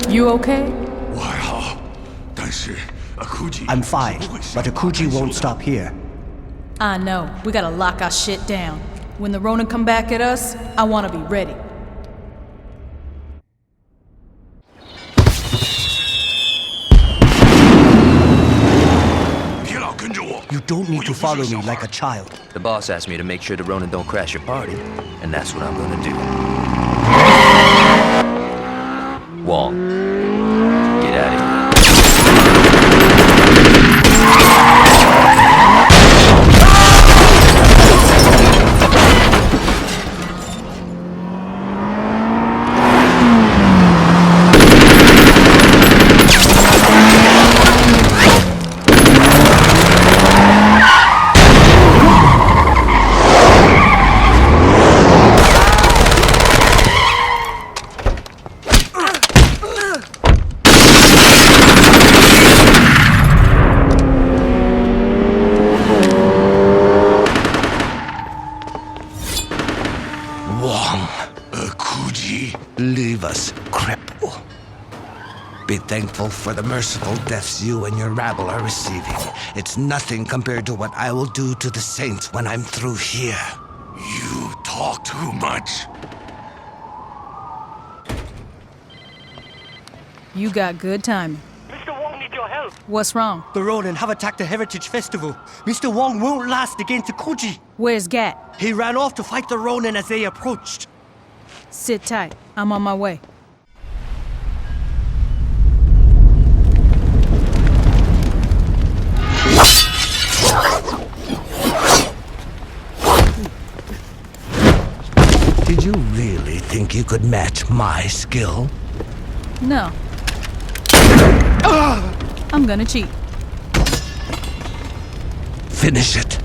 You okay? I'm fine, but Akuji won't stop here. I know. We gotta lock our shit down. When the Ronin come back at us, I wanna be ready. You don't need to follow me like a child. The boss asked me to make sure the Ronin don't crash your party, and that's what I'm gonna do. Wong, get out of here. Leave us, cripple. Be thankful for the merciful deaths you and your rabble are receiving. It's nothing compared to what I will do to the Saints when I'm through here. You talk too much. You got good timing. Mr. Wong needs your help. What's wrong? The Ronin have attacked the Heritage Festival. Mr. Wong won't last against Akuji. Where's Gat? He ran off to fight the Ronin as they approached. Sit tight. I'm on my way. Did you really think you could match my skill? No. I'm gonna cheat. Finish it.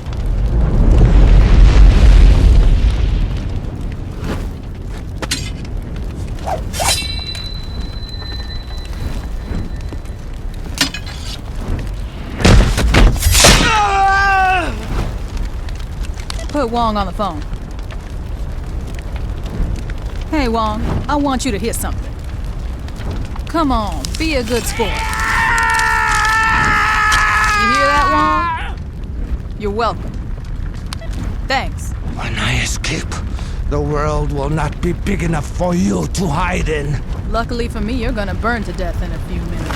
Put Wong on the phone. Hey, Wong, I want you to hit something. Come on, be a good sport. You hear that, Wong? You're welcome. Thanks. When I escape, the world will not be big enough for you to hide in. Luckily for me, you're gonna burn to death in a few minutes.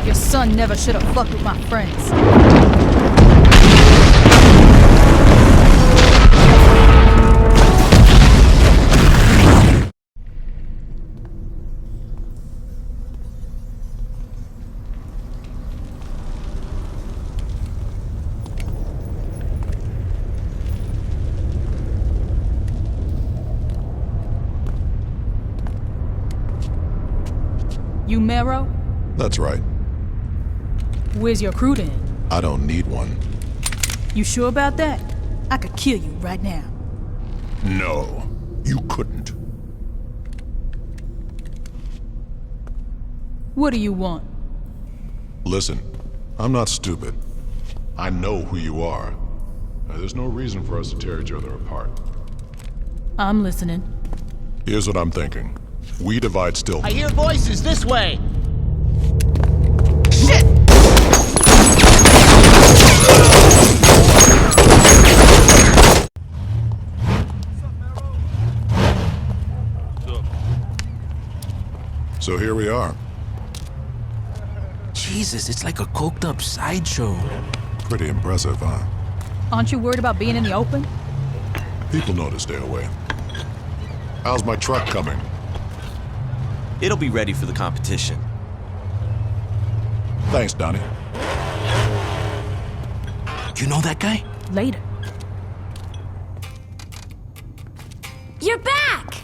Your son never should have fucked with my friends. You Mero? That's right. Where's your crew then? I don't need one. You sure about that? I could kill you right now. No, you couldn't. What do you want? Listen, I'm not stupid. I know who you are. There's no reason for us to tear each other apart. I'm listening. Here's what I'm thinking. We divide Stillwater. I hear voices this way. So here we are. Jesus, it's like a coked up sideshow. Pretty impressive, huh? Aren't you worried about being in the open? People know to stay away. How's my truck coming? It'll be ready for the competition. Thanks, Donnie. You know that guy? Later. You're back!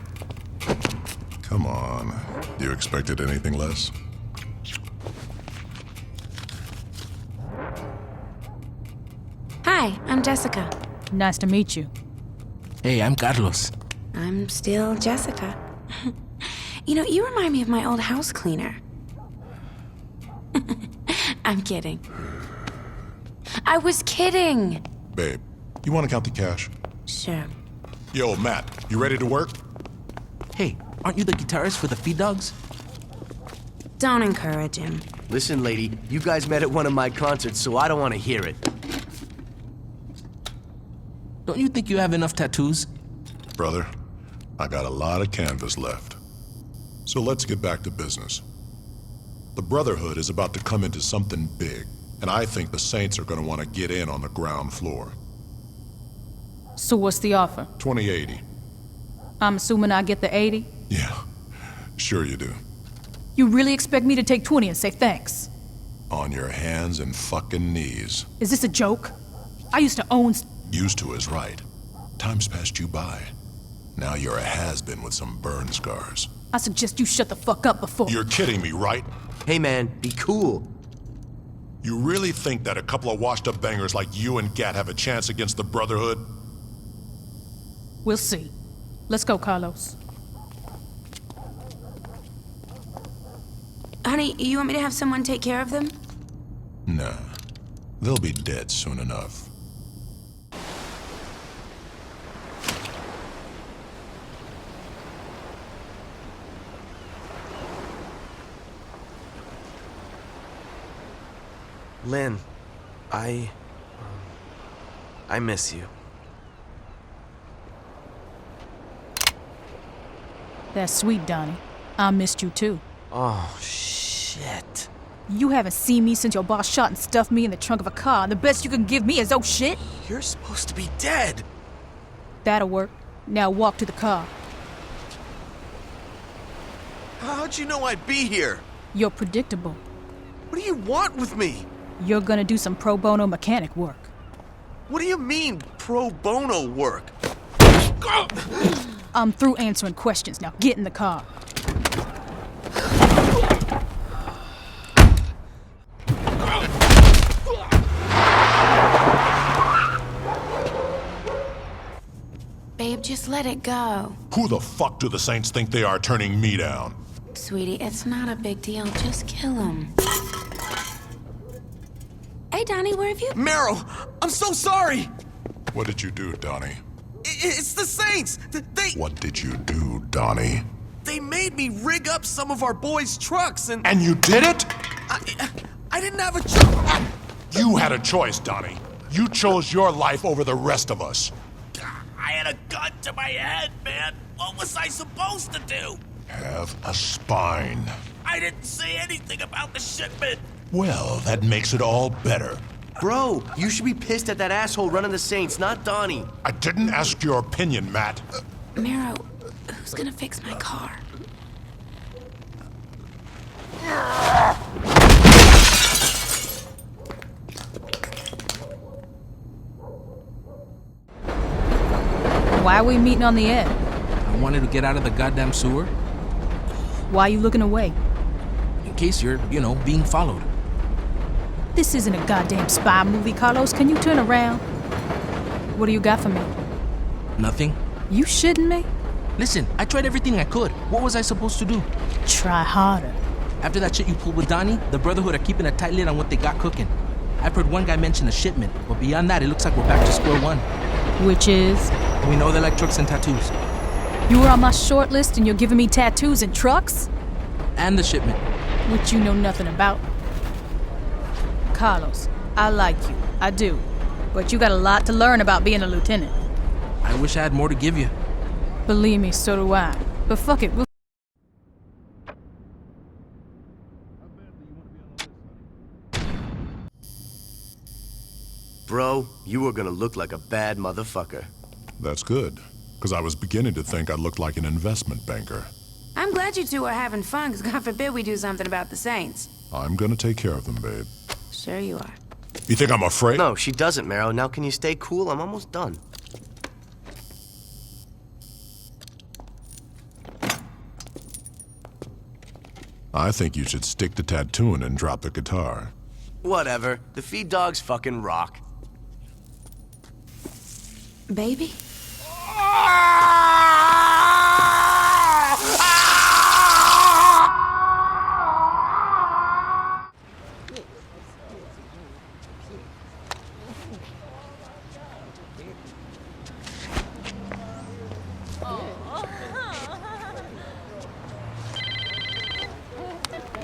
Come on. You expected anything less? Hi, I'm Jessica. Nice to meet you. Hey, I'm Carlos. I'm still Jessica. You know, you remind me of my old house cleaner. I'm kidding. I was kidding. Babe, you want to count the cash? Sure. Yo, Matt, you ready to work? Hey, aren't you the guitarist for the Feed Dogs? Don't encourage him. Listen, lady, you guys met at one of my concerts, so I don't want to hear it. Don't you think you have enough tattoos? Brother, I got a lot of canvas left. So let's get back to business. The Brotherhood is about to come into something big, and I think the Saints are going to want to get in on the ground floor. So what's the offer? 2080. I'm assuming I get the 80? Yeah, sure you do. You really expect me to take 20 and say thanks? On your hands and fucking knees. Is this a joke? I used to own... Used to is right. Time's passed you by. Now you're a has-been with some burn scars. I suggest you shut the fuck up before... You're kidding me, right? Hey man, be cool. You really think that a couple of washed-up bangers like you and Gat have a chance against the Brotherhood? We'll see. Let's go, Carlos. Honey, you want me to have someone take care of them? Nah. They'll be dead soon enough. Lynn, I miss you. That's sweet, Donnie. I missed you too. Oh, shit. You haven't seen me since your boss shot and stuffed me in the trunk of a car, and the best you can give me is oh shit? You're supposed to be dead. That'll work. Now walk to the car. How'd you know I'd be here? You're predictable. What do you want with me? You're gonna do some pro bono mechanic work. What do you mean, pro bono work? I'm through answering questions. Now get in the car. Babe, just let it go. Who the fuck do the Saints think they are turning me down? Sweetie, it's not a big deal. Just kill him. Hey, Donnie, where have you... Mero, I'm so sorry! What did you do, Donnie? It's the Saints! They... What did you do, Donnie? They made me rig up some of our boys' trucks and... And you did it? I didn't have a choice. You had a choice, Donnie. You chose your life over the rest of us. I had a gun to my head, man. What was I supposed to do? Have a spine. I didn't say anything about the shipment. Well, that makes it all better. Bro, you should be pissed at that asshole running the Saints, not Donnie. I didn't ask your opinion, Matt. Marrow, who's gonna fix my car? Why are we meeting on the edge? I wanted to get out of the goddamn sewer. Why are you looking away? In case you're, being followed. This isn't a goddamn spy movie, Carlos. Can you turn around? What do you got for me? Nothing. You shitting me? Listen, I tried everything I could. What was I supposed to do? Try harder. After that shit you pulled with Donnie, the Brotherhood are keeping a tight lid on what they got cooking. I've heard one guy mention a shipment, but beyond that, it looks like we're back to square one. Which is? We know they like trucks and tattoos. You were on my short list and you're giving me tattoos and trucks? And the shipment. Which you know nothing about. Carlos, I like you. I do. But you got a lot to learn about being a lieutenant. I wish I had more to give you. Believe me, so do I. But fuck it, we'll... Bro, you were gonna look like a bad motherfucker. That's good, because I was beginning to think I looked like an investment banker. I'm glad you two are having fun, because God forbid we do something about the Saints. I'm gonna take care of them, babe. Sure you are. You think I'm afraid? No, she doesn't, Marrow. Now can you stay cool? I'm almost done. I think you should stick to tattooing and drop the guitar. Whatever. The feed dogs fucking rock. Baby?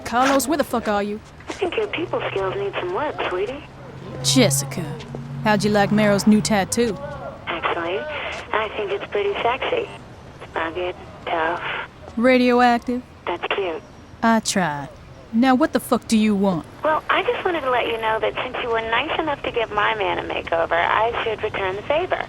Carlos, where the fuck are you? I think your people skills need some work, sweetie. Jessica, how'd you like Meryl's new tattoo? Actually, I think it's pretty sexy. Rugged, tough. Radioactive? That's cute. I tried. Now what the fuck do you want? Well, I just wanted to let you know that since you were nice enough to give my man a makeover, I should return the favor.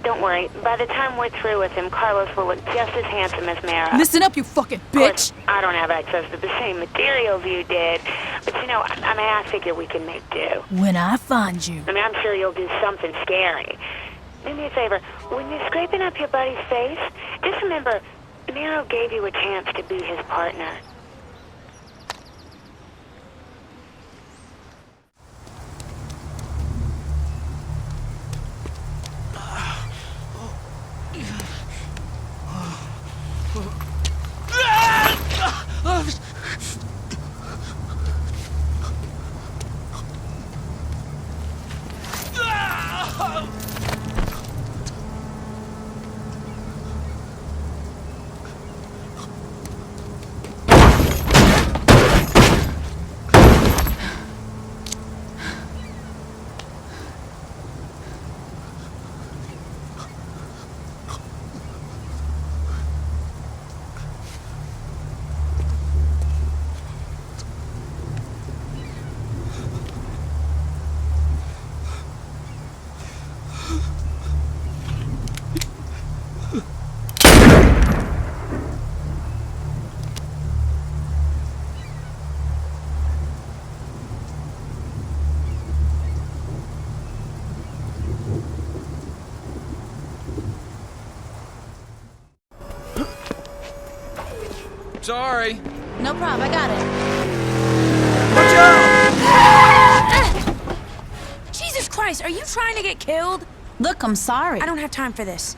Don't worry, by the time we're through with him, Carlos will look just as handsome as Mara. Listen up, you fucking bitch! Of course, I don't have access to the same materials you did, but I figure we can make do. When I find you. I'm sure you'll do something scary. Do me a favor, when you're scraping up your buddy's face, just remember, Nero gave you a chance to be his partner. Sorry. No problem, I got it. Watch out! Jesus Christ, are you trying to get killed? Look, I'm sorry. I don't have time for this.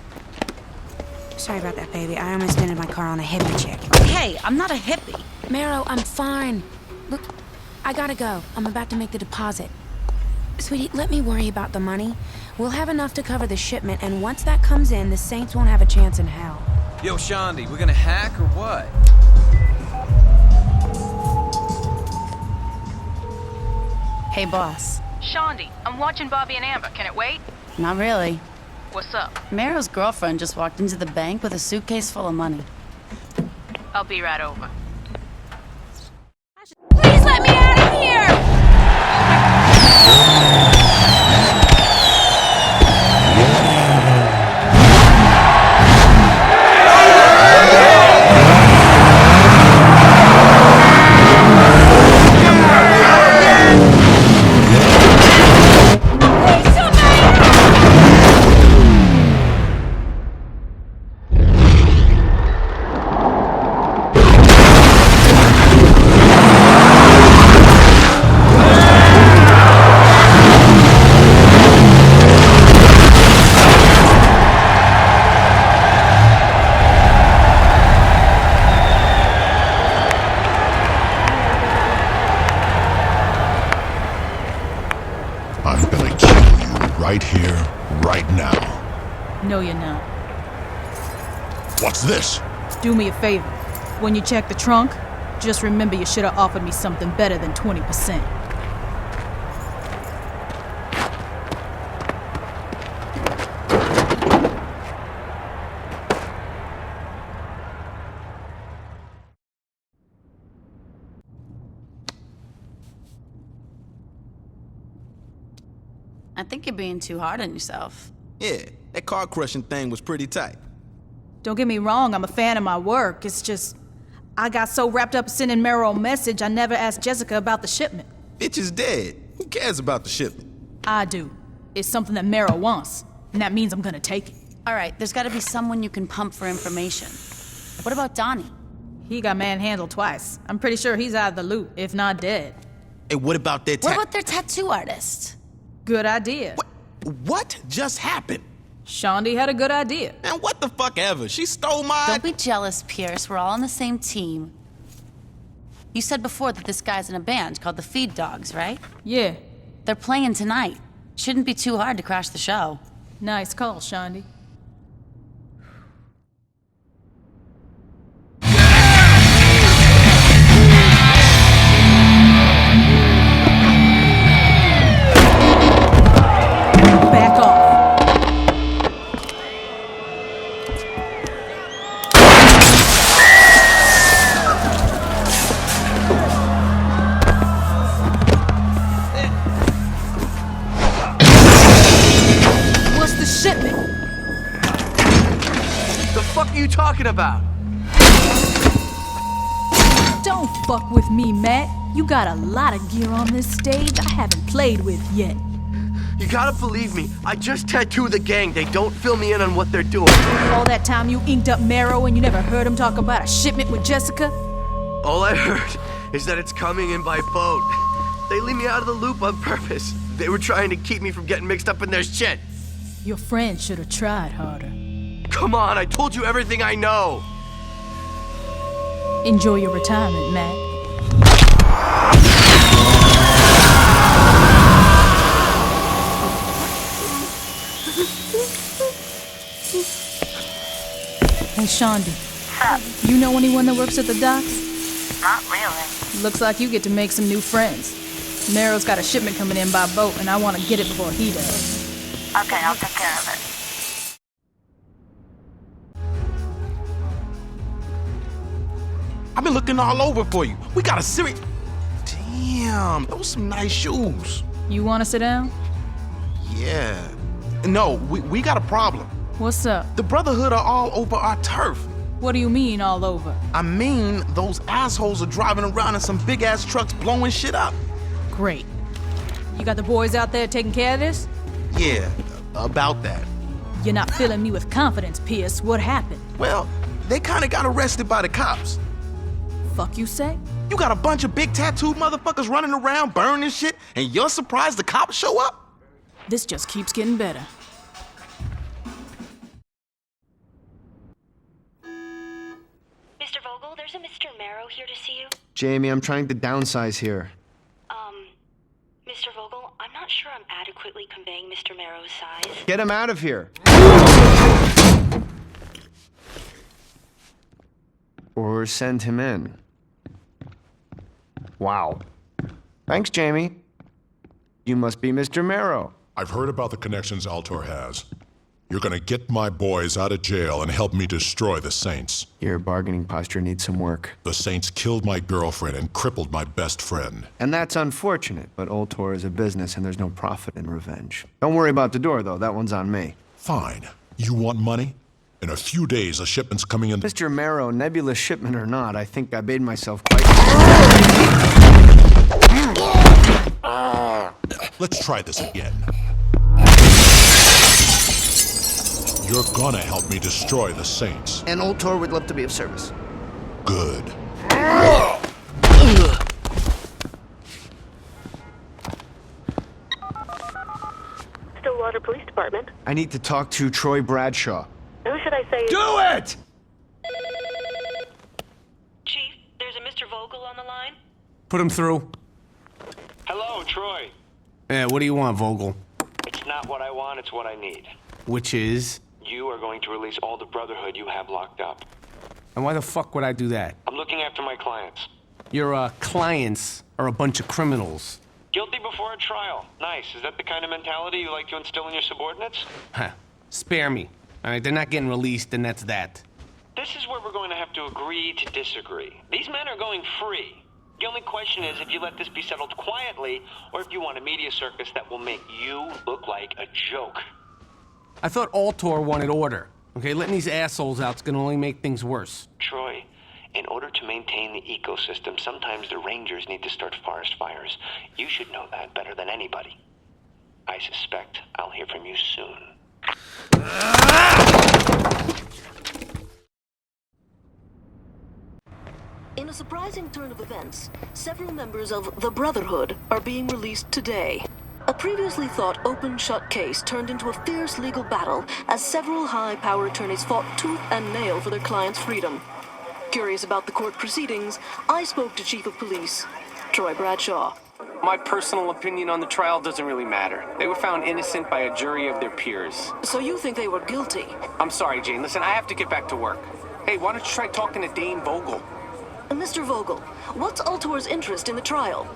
Sorry about that, baby. I almost ended my car on a hippie chick. Hey, I'm not a hippie. Marrow, I'm fine. Look, I gotta go. I'm about to make the deposit. Sweetie, let me worry about the money. We'll have enough to cover the shipment, and once that comes in, the Saints won't have a chance in hell. Yo, Shandi, we're gonna hack or what? Hey, boss. Shandi, I'm watching Bobby and Amber. Can it wait? Not really. What's up? Marrow's girlfriend just walked into the bank with a suitcase full of money. I'll be right over. Please let me out of here! I'm gonna kill you right here, right now. No, you're not. What's this? Do me a favor. When you check the trunk, just remember you should have offered me something better than 20%. I think you're being too hard on yourself. Yeah, that car crushing thing was pretty tight. Don't get me wrong, I'm a fan of my work. It's just, I got so wrapped up sending Merrill a message, I never asked Jessica about the shipment. Bitch is dead. Who cares about the shipment? I do. It's something that Merrill wants, and that means I'm gonna take it. All right, there's gotta be someone you can pump for information. What about Donnie? He got manhandled twice. I'm pretty sure he's out of the loop, if not dead. Hey, what about their What about their tattoo artist? Good idea. What just happened? Shaundi had a good idea. Man, what the fuck ever? She stole my... Don't be jealous, Pierce. We're all on the same team. You said before that this guy's in a band called the Feed Dogs, right? Yeah. They're playing tonight. Shouldn't be too hard to crash the show. Nice call, Shaundi. Back off. What's the shipment? The fuck are you talking about? Don't fuck with me, Matt. You got a lot of gear on this stage I haven't played with yet. You gotta believe me, I just tattooed the gang. They don't fill me in on what they're doing. All that time you inked up Marrow and you never heard him talk about a shipment with Jessica? All I heard is that it's coming in by boat. They leave me out of the loop on purpose. They were trying to keep me from getting mixed up in their shit. Your friend should have tried harder. Come on, I told you everything I know. Enjoy your retirement, Matt. Hey, Shaundi. You know anyone that works at the docks? Not really. Looks like you get to make some new friends. Merrill's got a shipment coming in by boat, and I want to get it before he does. Okay, I'll take care of it. I've been looking all over for you. We got a serious... Damn, those some nice shoes. You want to sit down? Yeah. No, we got a problem. What's up? The Brotherhood are all over our turf. What do you mean, all over? I mean, those assholes are driving around in some big-ass trucks blowing shit up. Great. You got the boys out there taking care of this? Yeah, about that. You're not filling me with confidence, Pierce. What happened? Well, they kinda got arrested by the cops. Fuck you say? You got a bunch of big tattooed motherfuckers running around burning shit, and you're surprised the cops show up? This just keeps getting better. Mr. Vogel, there's a Mr. Marrow here to see you. Jamie, I'm trying to downsize here. Mr. Vogel, I'm not sure I'm adequately conveying Mr. Marrow's size. Get him out of here. Or send him in. Wow. Thanks, Jamie. You must be Mr. Marrow. I've heard about the connections Altor has. You're gonna get my boys out of jail and help me destroy the Saints. Your bargaining posture needs some work. The Saints killed my girlfriend and crippled my best friend. And that's unfortunate, but Old Tor is a business and there's no profit in revenge. Don't worry about the door, though. That one's on me. Fine. You want money? In a few days, a shipment's coming in. Mr. Marrow, nebulous shipment or not, I think I made myself quite... Let's try this again. You're gonna help me destroy the Saints. And Old Tor would love to be of service. Good. Stillwater Police Department. I need to talk to Troy Bradshaw. Who should I say? Do it! Chief, there's a Mr. Vogel on the line. Put him through. Hello, Troy. Yeah, what do you want, Vogel? It's not what I want, it's what I need. Which is? You are going to release all the Brotherhood you have locked up. And why the fuck would I do that? I'm looking after my clients. Your, clients are a bunch of criminals. Guilty before a trial. Nice. Is that the kind of mentality you like to instill in your subordinates? Huh. Spare me. All right, they're not getting released, and that's that. This is where we're going to have to agree to disagree. These men are going free. The only question is if you let this be settled quietly, or if you want a media circus that will make you look like a joke. I thought Altor wanted order. Okay, letting these assholes out's gonna only make things worse. Troy, in order to maintain the ecosystem, sometimes the rangers need to start forest fires. You should know that better than anybody. I suspect I'll hear from you soon. In a surprising turn of events, several members of the Brotherhood are being released today. A previously thought open-shut case turned into a fierce legal battle as several high-power attorneys fought tooth and nail for their clients' freedom. Curious about the court proceedings, I spoke to Chief of Police, Troy Bradshaw. My personal opinion on the trial doesn't really matter. They were found innocent by a jury of their peers. So you think they were guilty? I'm sorry, Jane. Listen, I have to get back to work. Hey, why don't you try talking to Dane Vogel? Mr. Vogel, what's Altor's interest in the trial?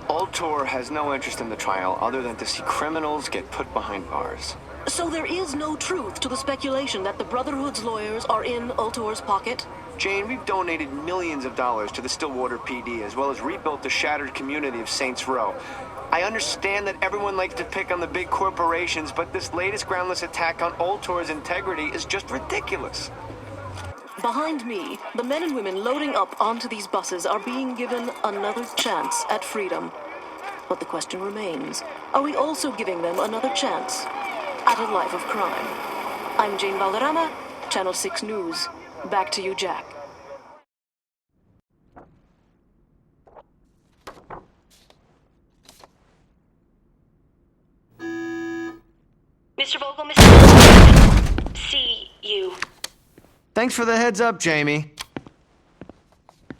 Old Tor has no interest in the trial other than to see criminals get put behind bars. So there is no truth to the speculation that the Brotherhood's lawyers are in Altor's pocket? Jane, we've donated millions of dollars to the Stillwater PD, as well as rebuilt the shattered community of Saints Row. I understand that everyone likes to pick on the big corporations, but this latest groundless attack on Old Tor's integrity is just ridiculous. Behind me, the men and women loading up onto these buses are being given another chance at freedom. But the question remains, are we also giving them another chance at a life of crime? I'm Jane Valderrama, Channel 6 News. Back to you, Jack. Mr. Vogel, Mr. Vogel, see you. Thanks for the heads up, Jamie.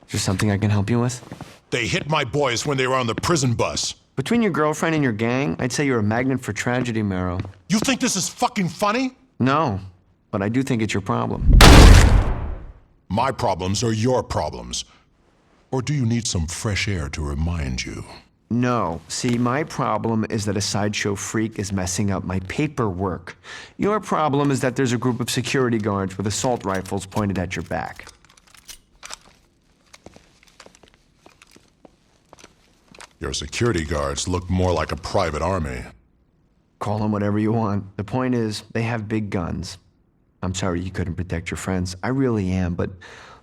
Is there something I can help you with? They hit my boys when they were on the prison bus. Between your girlfriend and your gang, I'd say you're a magnet for tragedy, Marrow. You think this is fucking funny? No, but I do think it's your problem. My problems are your problems. Or do you need some fresh air to remind you? No. See, my problem is that a sideshow freak is messing up my paperwork. Your problem is that there's a group of security guards with assault rifles pointed at your back. Your security guards look more like a private army. Call them whatever you want. The point is, they have big guns. I'm sorry you couldn't protect your friends. I really am, but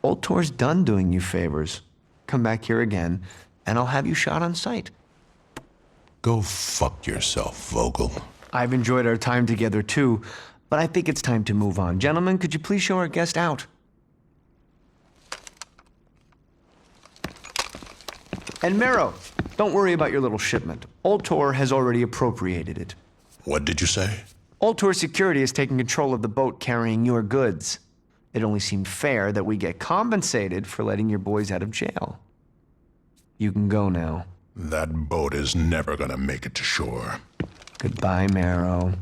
Old Tor's done doing you favors. Come back here again, and I'll have you shot on sight. Go fuck yourself, Vogel. I've enjoyed our time together too, but I think it's time to move on. Gentlemen, could you please show our guest out? And Marrow, don't worry about your little shipment. Old Tor has already appropriated it. What did you say? Old Tor Security is taking control of the boat carrying your goods. It only seemed fair that we get compensated for letting your boys out of jail. You can go now. That boat is never gonna make it to shore. Goodbye, Marrow.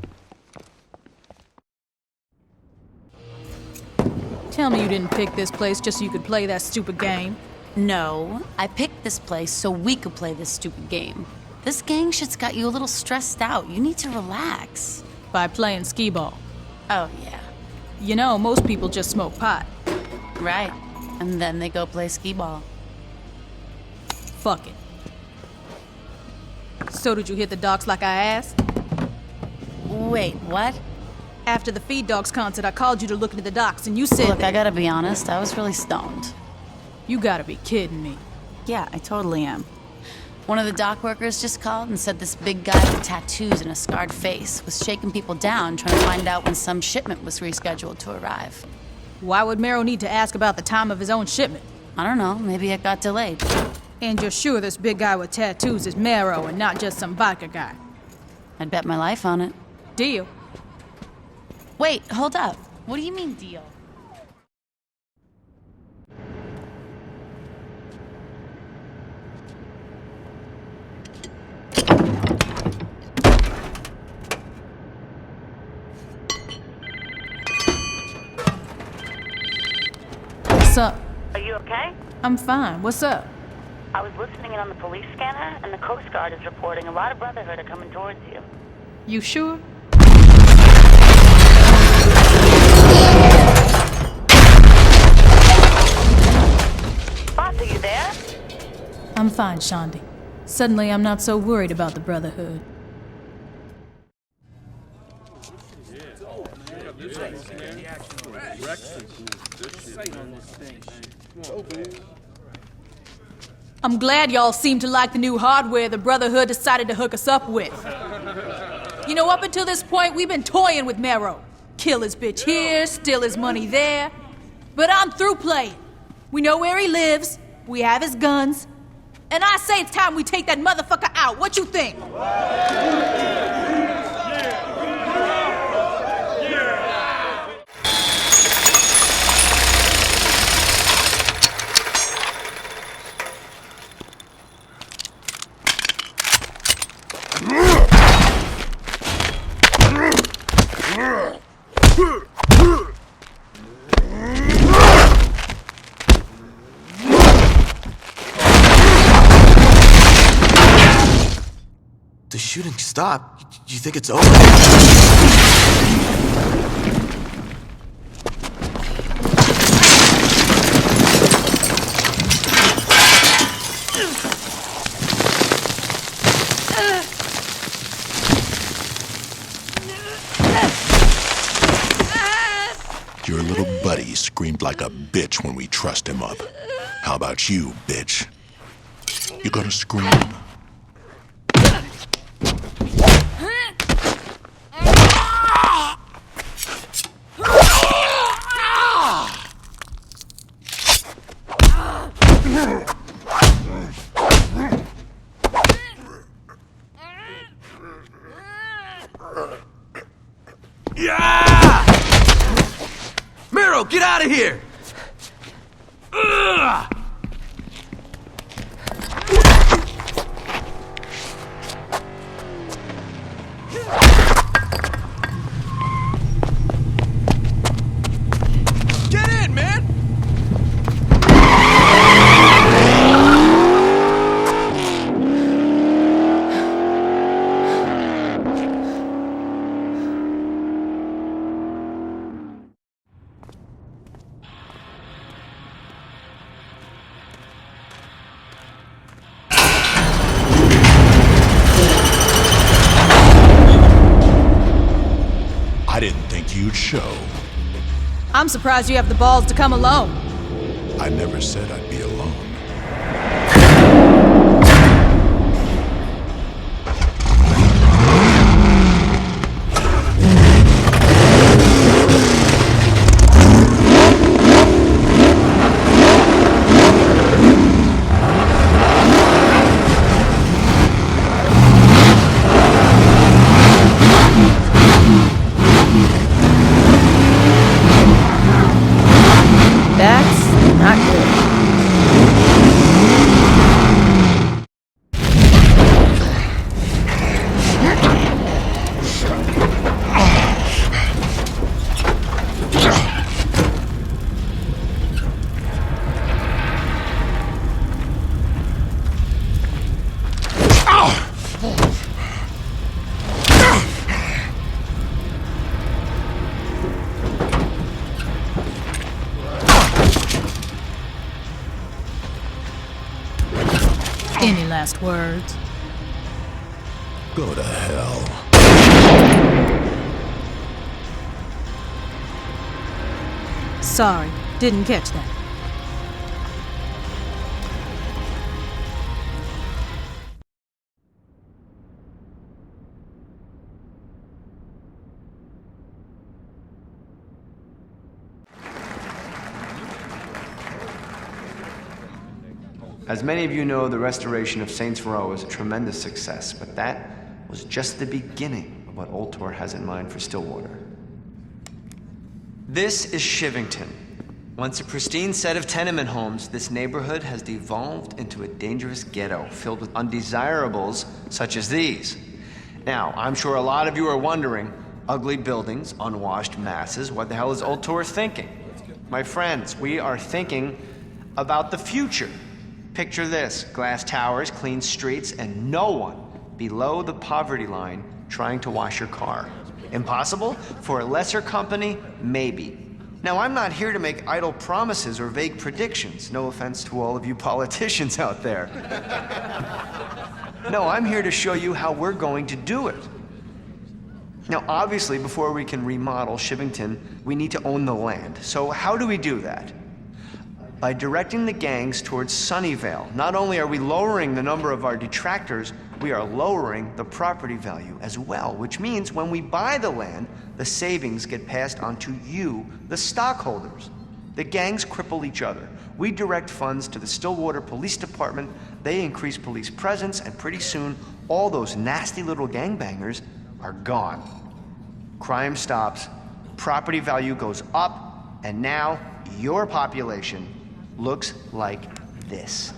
Tell me you didn't pick this place just so you could play that stupid game. No, I picked this place so we could play this stupid game. This gang shit's got you a little stressed out. You need to relax. by playing skee ball. Oh, yeah. You know, most people just smoke pot. Right. And then they go play skee ball. Fuck it. So did you hit the docks like I asked? Wait, what? After the Feed Dogs concert, I called you to look into the docks, and you said Look, I gotta be honest, I was really stoned. You gotta be kidding me. Yeah, I totally am. One of the dock workers just called and said this big guy with tattoos and a scarred face was shaking people down trying to find out when some shipment was rescheduled to arrive. Why would Merrow need to ask about the time of his own shipment? I don't know, maybe it got delayed. And you're sure this big guy with tattoos is Merrow and not just some biker guy? I'd bet my life on it. Deal. Wait, hold up. What do you mean, deal? What's up? Are you okay? I'm fine. What's up? I was listening in on the police scanner, and the Coast Guard is reporting a lot of Brotherhood are coming towards you. You sure? Boss, are you there? I'm fine, Shandi. Suddenly, I'm not so worried about the Brotherhood. I'm glad y'all seem to like the new hardware the Brotherhood decided to hook us up with. You know, up until this point, we've been toying with Merrow. Kill his bitch here, steal his money there. But I'm through playing. We know where he lives, we have his guns, and I say it's time we take that motherfucker out. What you think? The shooting stopped. You think it's over? Your little buddy screamed like a bitch when we trussed him up. How about you, bitch? You gonna scream? Yeah! Merrow, get out of here! Ugh! Get in, man! I didn't think you'd show. I'm surprised you have the balls to come alone. I never said I'd be alone. That's not good. last words. Go to hell. Sorry, didn't catch that. As many of you know, the restoration of Saints Row is a tremendous success, but that was just the beginning of what Old Tor has in mind for Stillwater. This is Shivington. Once a pristine set of tenement homes, this neighborhood has devolved into a dangerous ghetto filled with undesirables such as these. Now, I'm sure a lot of you are wondering, ugly buildings, unwashed masses, what the hell is Old Tor thinking? My friends, we are thinking about the future. Picture this, glass towers, clean streets, and no one below the poverty line trying to wash your car. Impossible? For a lesser company, maybe. Now, I'm not here to make idle promises or vague predictions. No offense to all of you politicians out there. No, I'm here to show you how we're going to do it. Now, obviously, before we can remodel Shivington, we need to own the land. So how do we do that? By directing the gangs towards Sunnyvale. Not only are we lowering the number of our detractors, we are lowering the property value as well, which means when we buy the land, the savings get passed on to you, the stockholders. The gangs cripple each other. We direct funds to the Stillwater Police Department, they increase police presence, and pretty soon, all those nasty little gangbangers are gone. Crime stops, property value goes up, and now your population looks like this.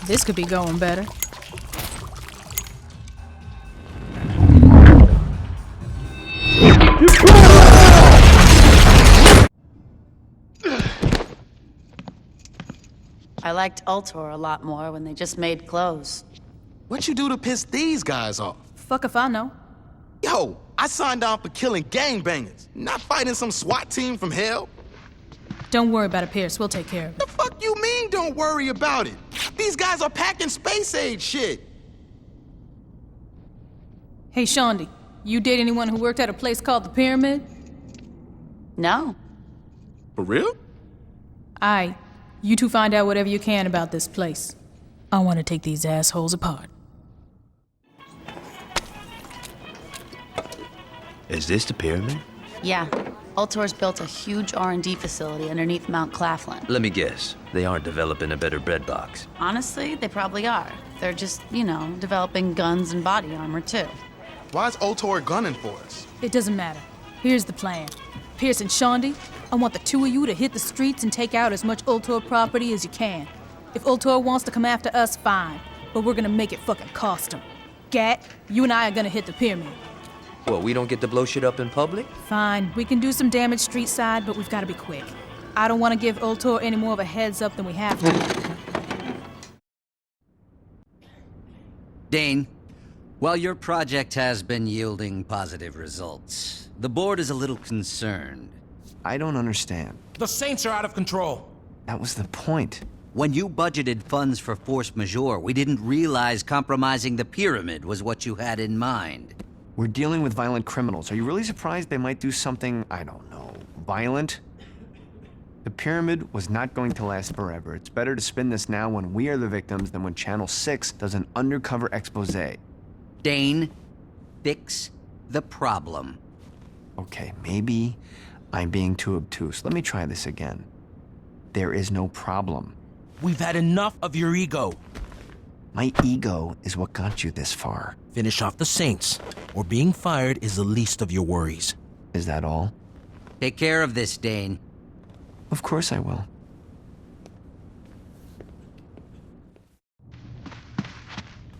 This could be going better. I liked Old Tor a lot more when they just made clothes. What'd you do to piss these guys off? Fuck if I know. Yo, I signed on for killing gangbangers, not fighting some SWAT team from hell. Don't worry about it, Pierce. We'll take care of it. The fuck you mean don't worry about it? These guys are packing space age shit. Hey, Shondi, you date anyone who worked at a place called the Pyramid? No. For real? Aye. You two find out whatever you can about this place. I want to take these assholes apart. Is this the pyramid? Yeah. Old Tor's built a huge R&D facility underneath Mount Claflin. Let me guess. They aren't developing a better bread box. Honestly, they probably are. They're just, developing guns and body armor, too. Why's Old Tor gunning for us? It doesn't matter. Here's the plan. Pierce and Shondi, I want the two of you to hit the streets and take out as much Old Tor property as you can. If Old Tor wants to come after us, fine. But we're gonna make it fucking cost him. Gat, you and I are gonna hit the pyramid. What, we don't get to blow shit up in public? Fine, we can do some damage street side, but we've gotta be quick. I don't want to give Old Tor any more of a heads up than we have to. Dane, while your project has been yielding positive results, the board is a little concerned. I don't understand. The Saints are out of control. That was the point. When you budgeted funds for force majeure, we didn't realize compromising the pyramid was what you had in mind. We're dealing with violent criminals. Are you really surprised they might do something, I don't know, violent? The pyramid was not going to last forever. It's better to spin this now when we are the victims than when Channel 6 does an undercover expose. Dane, fix the problem. Okay, maybe I'm being too obtuse. Let me try this again. There is no problem. We've had enough of your ego. My ego is what got you this far. Finish off the Saints, or being fired is the least of your worries. Is that all? Take care of this, Dane. Of course I will.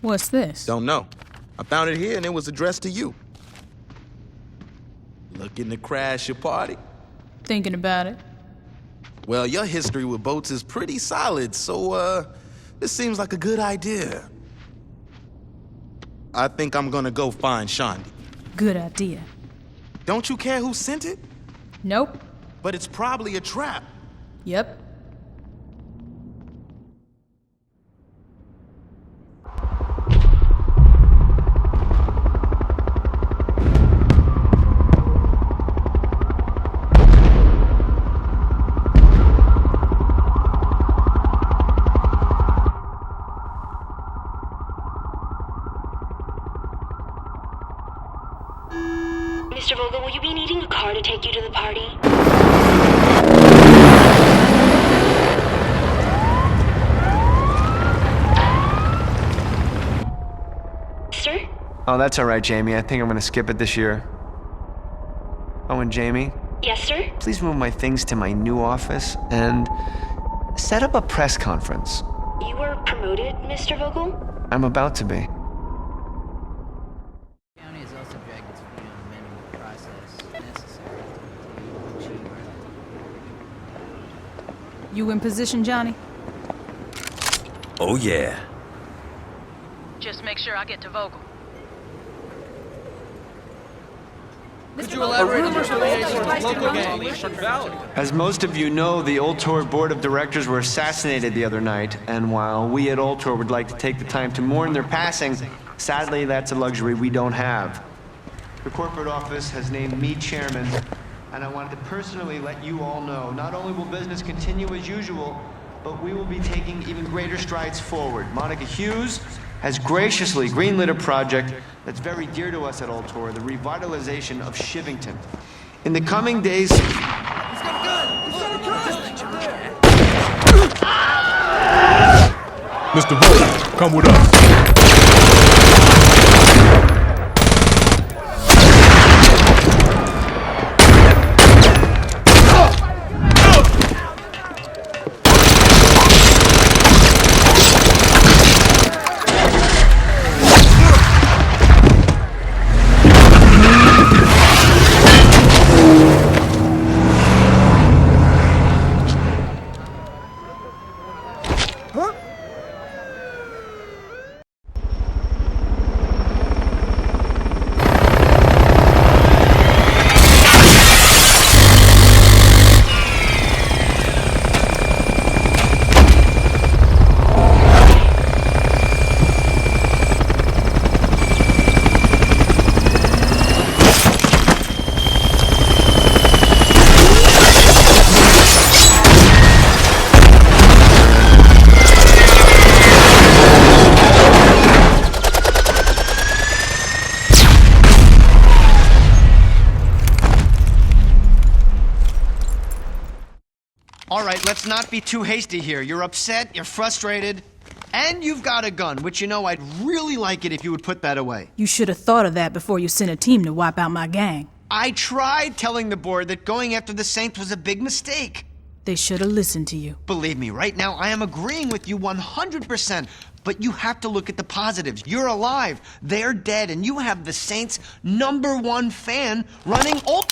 What's this? Don't know. I found it here and it was addressed to you. Looking to crash your party? Thinking about it. Well, your history with boats is pretty solid, so, this seems like a good idea. I think I'm gonna go find Shondi. Good idea. Don't you care who sent it? Nope. But it's probably a trap. Yep. Mr. Vogel, will you be needing a car to take you to the party? Sir? Oh, that's all right, Jamie. I think I'm gonna skip it this year. Oh, and Jamie? Yes, sir? Please move my things to my new office and set up a press conference. You were promoted, Mr. Vogel? I'm about to be. You in position, Johnny? Oh, yeah. Just make sure I get to Vogel. Could you elaborate on your affiliation with the local gang in Shark Valley? As most of you know, the Old Tour board of directors were assassinated the other night, and while we at Old Tour would like to take the time to mourn their passing, sadly that's a luxury we don't have. The corporate office has named me chairman, and I wanted to personally let you all know, not only will business continue as usual, but we will be taking even greater strides forward. Monica Hughes has graciously greenlit a project that's very dear to us at Old Tour, the revitalization of Shivington. In the coming days... Mr. Vogel, come with us. All right, let's not be too hasty here. You're upset, you're frustrated, and you've got a gun, which you know I'd really like it if you would put that away. You should have thought of that before you sent a team to wipe out my gang. I tried telling the board that going after the Saints was a big mistake. They should have listened to you. Believe me, right now I am agreeing with you 100%. But you have to look at the positives. You're alive, they're dead, and you have the Saints' #1 fan running Old...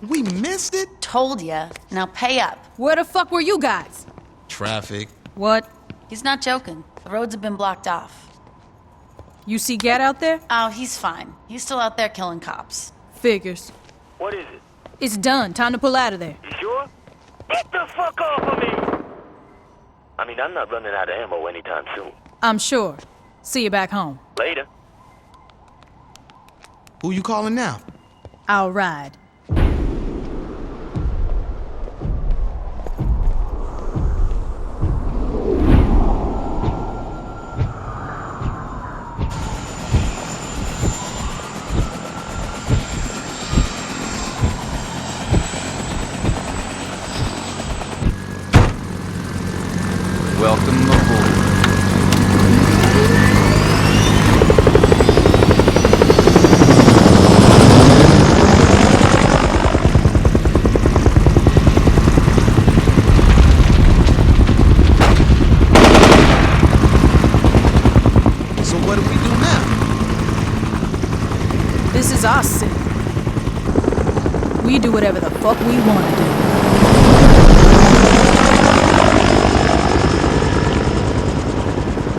We missed it? Told ya. Now pay up. Where the fuck were you guys? Traffic. What? He's not joking. The roads have been blocked off. You see Gat out there? Oh, he's fine. He's still out there killing cops. Figures. What is it? It's done. Time to pull out of there. You sure? Get the fuck off of me! I mean, I'm not running out of ammo anytime soon. I'm sure. See you back home. Later. Who you calling now? I'll ride. Welcome aboard. So what do we do now? This is our city. We do whatever the fuck we want to do.